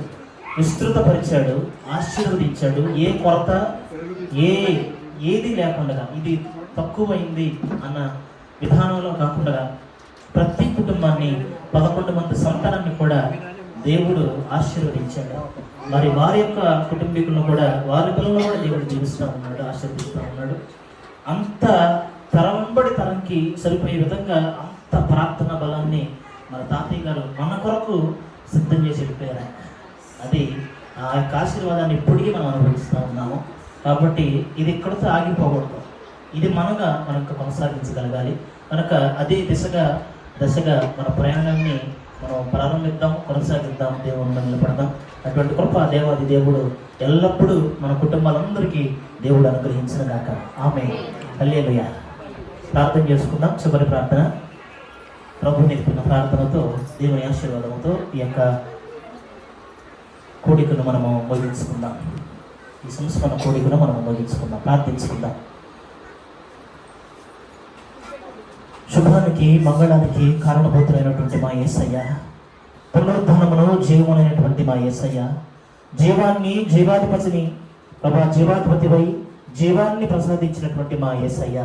విస్తృతపరిచాడు, ఆశీర్వదించాడు. ఏ కొరత ఏది లేకుండా, ఇది తక్కువైంది అన్న విధానంలో కాకుండా ప్రతి కుటుంబాన్ని 11 మంది సంతానాన్ని కూడా దేవుడు ఆశీర్వదించాడు. మరి వారి యొక్క కుటుంబీకులను కూడా, వారి పిల్లలను కూడా దేవుడు జీవిస్తూ ఉన్నాడు, ఆశీర్వదిస్తూ ఉన్నాడు. అంత తరంబడి తరంకి సరిపోయే విధంగా అంత ప్రార్థన బలాన్ని మన తాతయ్య గారు మన కొరకు సిద్ధం చేసి వెళ్ళిపోయారు. అది ఆ యొక్క ఆశీర్వాదాన్ని ఇప్పటికీ మనం అనుభవిస్తూ ఉన్నాము. కాబట్టి ఇది ఇక్కడితో ఆగిపోకూడదు. ఇది మనం ఇంకా కొనసాగించగలగాలి. కనుక అదే దశగా మన ప్రయాణాన్ని మనం ప్రారంభిద్దాం, కొనసాగిద్దాం, దేవుని నిలబడదాం. అటువంటి కృప దేవాది దేవుడు ఎల్లప్పుడూ మన కుటుంబాలందరికీ దేవుడు అనుగ్రహించిన గాక. ఆమేన్. హల్లెలూయా. ప్రార్థన చేసుకుందాం. చివరి ప్రార్థన ప్రభు నేర్పిన ప్రార్థనతో దేవుని ఆశీర్వాదంతో ఈ యొక్క కోడికను మనము ముగించుకుందాం. ఈ సంస్మరణ కోడికను మనము ముగించుకుందాం, ప్రార్థించుకుందాం. శుభానికి మంగళానికి కారణభూతులైనటువంటి మా యేసయ్య, పునరుద్ధానమును జీవమునైనటువంటి మా యేసయ్య, జీవాధిపతిని ప్రభా, జీవాధిపతివై జీవాన్ని ప్రసాదించినటువంటి మా యేసయ్య,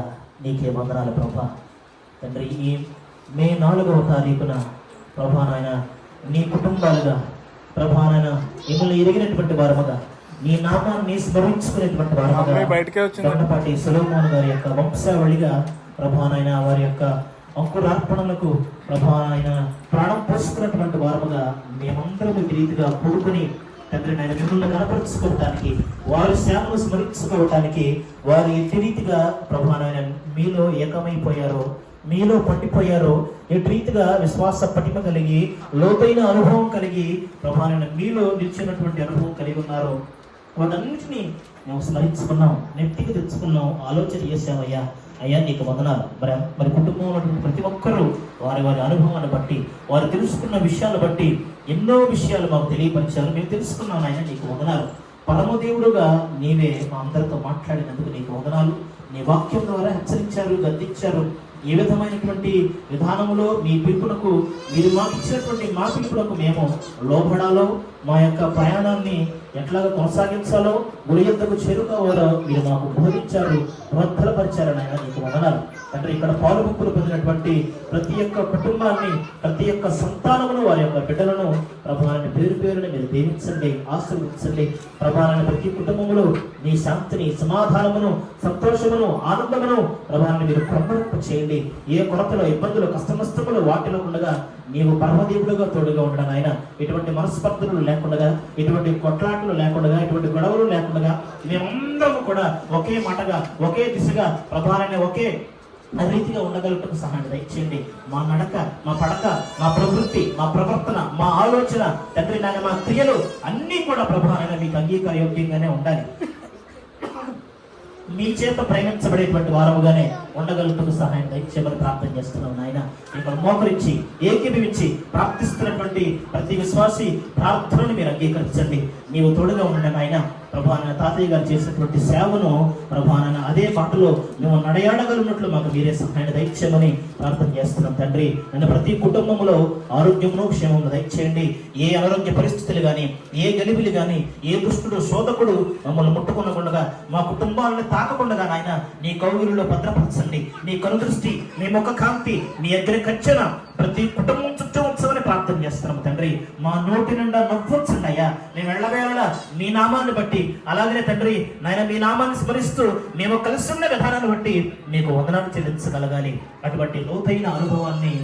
నీకే వందనాలు ప్రభా. తండ్రి, ఈ మే 4వ తారీఖున ప్రభా నాయన నీ కుటుంబాలుగా ప్రభా నాయన మిమ్మల్ని ఎరిగినటువంటి వారముగా, నీ నామాన్ని స్మరించుకునేటువంటి వారముగా దొండపాటి సొలొమోను గారి యొక్క వంశావళిగా ప్రభా నాయన వారి యొక్క అంకురార్పణలకు ప్రభా నాయన ప్రాణం పోసుకున్నటువంటి వారముగా మేమందరం ఈ రీతిగా కూడుకుని తండ్రి నాయన మిమ్మల్ని కనపరుచుకోవటానికి, వారి సేవను స్మరించుకోవటానికి వారు ఎట్టి రీతిగా ప్రభా నాయన మీలో ఏకమైపోయారో, మీలో పట్టిపోయారో, ఎటు రీతిగా విశ్వాస పటిమ కలిగి లోతైన అనుభవం కలిగి ప్రభా నాయన మీలో నిలిచినటువంటి అనుభవం కలిగి ఉన్నారో వాటన్నింటినీ మేము స్మరించుకున్నాం, నెట్టికి తెచ్చుకున్నాం, ఆలోచన చేసామయ్యా. అయ్యా నీకు వందనాలు. మరి కుటుంబంలో ఉన్నటువంటి ప్రతి ఒక్కరూ వారి అనుభవాన్ని బట్టి, వారు తెలుసుకున్న విషయాలను బట్టి ఎన్నో విషయాలు మాకు తెలియపరిచారు. మేము తెలుసుకున్నాం ఆయన, నీకు వందనాలు. పరమదేవుడుగా నీవే మా అందరితో మాట్లాడినందుకు నీకు వందనాలు. నీ వాక్యం ద్వారా హెచ్చరించారు, గద్దించారు. ఏ విధమైనటువంటి విధానంలో మీ పిలుపునకు, మీరు మాకు ఇచ్చినటువంటి మా పిలుపులకు మేము లోబడాలో, మా యొక్క ప్రయాణాన్ని ఎట్లాగా కొనసాగించాలో, గురి యొద్దకు చేరుకోవాలో మీరు మాకు బోధించారు, ప్రోత్సాహపరిచారని ఆయన నీకు వందనాలు. అంటే ఇక్కడ పాలుముక్కులు పొందినటువంటి ప్రతి ఒక్క కుటుంబాన్ని, ప్రతి ఒక్క సంతానమును, వారి యొక్క బిడ్డలను ప్రభావాన్ని పేరుని మీరు దీవించండి, ఆశీర్వదించండి. ప్రభావాన్ని ప్రతి కుటుంబములో నీ శాంతిని, సమాధానమును, సంతోషమును, ఆనందమును ప్రభావాన్ని మీరు క్రమరింప చేయండి. ఏ కొరతలో, ఇబ్బందులు, కష్టనష్టములు వాటిలో ఉండగా నీవు పరమదేవుడుగా తోడుగా ఉండడం ఆయన. ఎటువంటి మనస్పర్ధలు లేకుండా, ఎటువంటి కొట్లాటలు లేకుండా, ఎటువంటి గొడవలు లేకుండా మేమందరము కూడా ఒకే మాటగా, ఒకే దిశగా ప్రభావాన్ని ఒకే రీతిగా ఉండగలుగుటకు సహాయం దయచేయండి. మా నడక, మా పడక, మా ప్రవృత్తి, మా ప్రవర్తన, మా ఆలోచన తండ్రి నాయన మా క్రియలు అన్నీ కూడా ప్రభావాన్ని మీకు అంగీకారయోగ్యంగానే ఉండాలి. మీ చేత ప్రేమించబడేటువంటి వారముగానే ఉండగలుగుటకు సహాయం దయచేయమని ప్రార్థన చేస్తున్నాం నాయన. ఇక్కడ మోకరించి ఏకీభవించి ప్రార్థిస్తున్నటువంటి ప్రతి విశ్వాసి ప్రార్థనను మీరు అంగీకరించండి. నీవు తోడుగా ఉండండి నాయన. ప్రభాన తాతయ్య గారు చేసినటువంటి సేవను ప్రభాన అదే బాటలో మేము నడయాడగలిగినట్లు మాకు మీరే సహాయాన్ని దయచేయమని ప్రార్థన చేస్తున్నాం తండ్రి. నన్ను ప్రతి కుటుంబంలో ఆరోగ్యమును, క్షేమము దయచేయండి. ఏ అనారోగ్య పరిస్థితులు కానీ, ఏ గలిబిలు కానీ, ఏ దుష్టుడు, శోధకుడు మమ్మల్ని ముట్టుకునకుండా, మా కుటుంబాలను తాకకుండా నాయన నీ కౌగిలిలో భద్రపరచండి. నీ కనుదృష్టి, నీ ముఖ కాంతి, నీ దగ్గర ఖర్చున ప్రతి కుటుంబం చుట్టూ ఉంచమని ప్రార్థన చేస్తున్నాము తండ్రి. మా నోటి నిండా నవ్వుంచండి అయ్యా. నేను వెళ్ళవేళ మీ నామాన్ని బట్టి, అలాగనే తండ్రి నాయన మీ నామాన్ని స్మరిస్తూ మేము కలిసి ఉన్న విధానాన్ని బట్టి మీకు వందనాలు చెల్లించగలగాలి. అటువంటి లోతైన అనుభవాన్ని,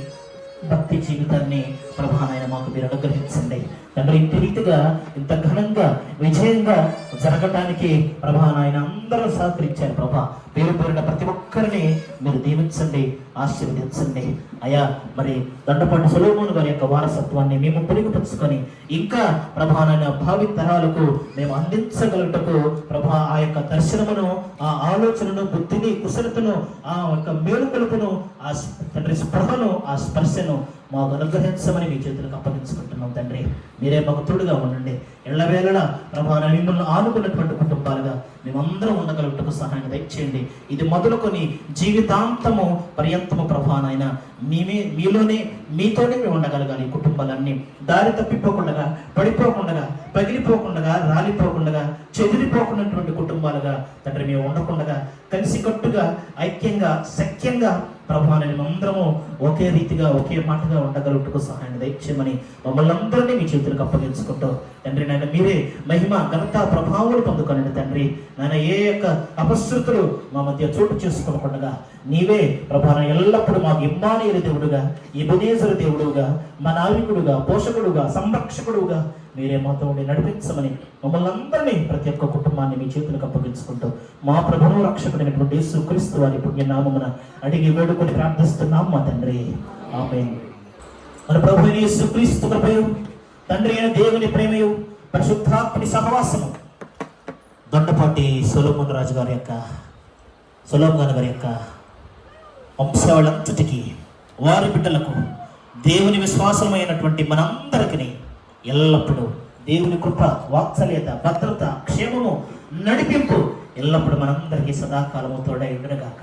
భక్తి జీవితాన్ని ప్రభానైన మాకు మీరు అనుగ్రహించండి తండ్రి. ఇంటి రీతిగా ఇంత ఘనంగా, విజయంగా జరగటానికి ప్రభానైన అందరూ సహకరించారు ప్రభా. పేరు పేరున ప్రతి ఒక్కరిని మీరు దీవించండి, ఆశీర్వదించండి అయ్యా. మరి దొండపాటి సొలొమోను గారి యొక్క వారసత్వాన్ని మేము పొడిగిపరుచుకొని ఇంకా ప్రభానైన భావి తరాలకు మేము అందించగలుగుటకు ప్రభా ఆ యొక్క దర్శనమును, ఆ ఆలోచనను, బుద్ధిని, కుశలతను, ఆ యొక్క మేలుకొలుపును, ఆ తండ్రి స్పృహను, ఆ స్పర్శను మాకు అనుగ్రహించమని మీ చేతులకు అప్పగించుకుంటున్నాం తండ్రి. మీరే మాకు తోడుగా ఉండండి. ఎల్లవేళలా ప్రభాన మిమ్మల్ని ఆనుకున్నటువంటి కుటుంబాలుగా మేమందరం ఉండగలుగుటకు సహాయం దయచేయండి. ఇది మొదలుకొని జీవితాంతము పర్యంతము ప్రభానైన మీలోనే, మీతోనే మేము ఉండగలగాలి. కుటుంబాలన్నీ దారి తప్పిపోకుండా, పడిపోకుండా, పగిలిపోకుండా, రాలిపోకుండా, చెదిరిపోకున్నటువంటి కుటుంబాలుగా తండ్రి మేము ఉండకుండా కలిసి కట్టుగా, ఐక్యంగా, సఖ్యంగా ప్రభాని మేమందరము ఒకే రీతిగా, ఒకే మాటగా ఉండగలుగుటకు సహాయం దయచేయమని మమ్మల్ని అందరినీ మీ చేతులకు అప్పగించుకుంటూ తండ్రి నాయన మీరే మహిమ, ఘనత, ప్రభావాలు పొందుకోనండి తండ్రి. నాయన ఏ యొక్క అపశృతులు మా మధ్య చోటు చేసుకోకుండా నీవే ప్రభాన ఎల్లప్పుడూ మాకు ఇమ్మానుయేలు దేవుడుగా, ఎబెనేజరు దేవుడుగా, మా నావికుడుగా, పోషకుడుగా, సంరక్షకుడుగా మీరే మాతో ఉండి నడిపించమని మమ్మల్ని అందరినీ ప్రతి ఒక్క కుటుంబాన్ని మీ చేతులకు అప్పగించుకుంటూ మా ప్రభువు రక్షకుడైనటువంటి యేసుక్రీస్తు వారి పుణ్యనామమున అడిగి వేడుకొని ప్రార్థిస్తున్నాం మా తండ్రి. ఆమేన్. మన ప్రభు యేసుక్రీస్తు కృపయు తండ్రి అయిన దేవుని ప్రేమయు పరిశుద్ధాత్మని సహవాసము దొండపాటి సొలొమోన్ రాజు గారి యొక్క వంశావళంతటికి వారి బిడ్డలకు దేవుని విశ్వాసమైనటువంటి మనందరికీ ఎల్లప్పుడూ దేవుని కృప, వాత్సల్యత, భద్రత, క్షేమము, నడిపింపు ఎల్లప్పుడూ మనందరికీ సదాకాలము తోడై ఉండుగాక.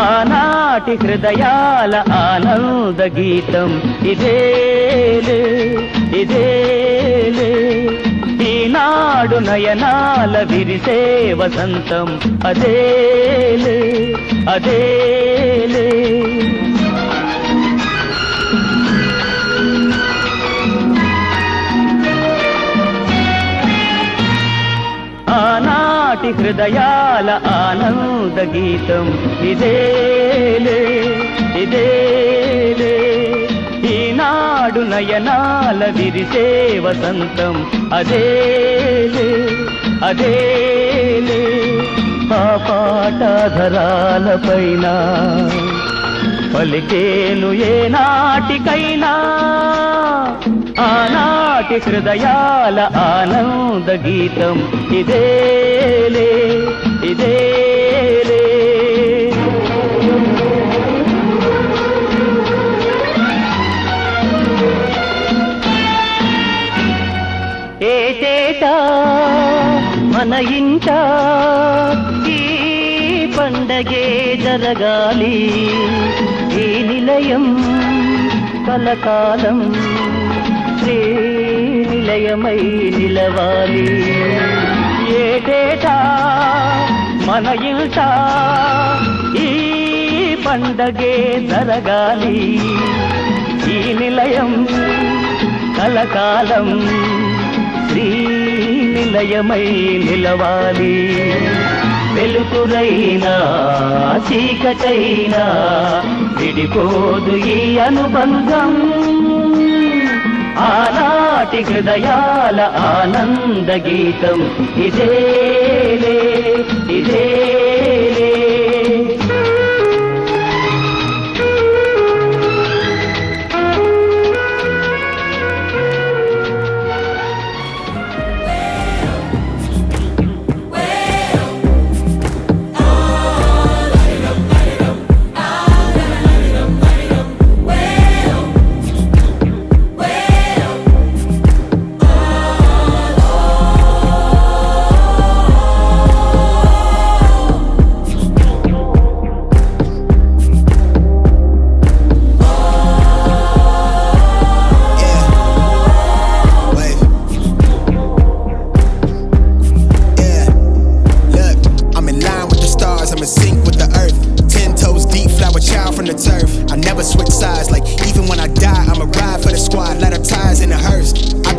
ఆనాటి హృదయాల ఆనంద గీతం ఇదేలే ఇదేలే, ఈనాడు నయనాల విరిసే వసంతం అదేలే అదేలే. ఆనాటి హృదయాల ఆనంద గీతం ఇదేలే ఇదేలే, ఈనాడు నయనాల విరిసే వసంతం అదేలే అదేలే. ఆ పాటధరాలపైన పలికేను ఏ నాటికైనా ఆనాటి హృదయాల ఆనంద గీతం ఇదేలే ఇదేలే. ఏటేటా మన ఇంట ఈ పండగే జరగాలి, ఈ నిలయం కలకాలం శ్రీ నిలయమై నిలవాలి. ఏటేటా మన ఇంట ఈ పండగే జరగాలి, ఈ నిలయం కలకాలం శ్రీ నిలయమై నిలవాలి. వెలుతురైనా చీకటైనా విడిపోదు ఈ అనుబంధం, ఆనాటి హృదయాల ఆనంద గీతం ఇదేలే ఇదేలే. I never switch sides, like even when I die, I'ma ride for the squad, let our ties in the hearse. I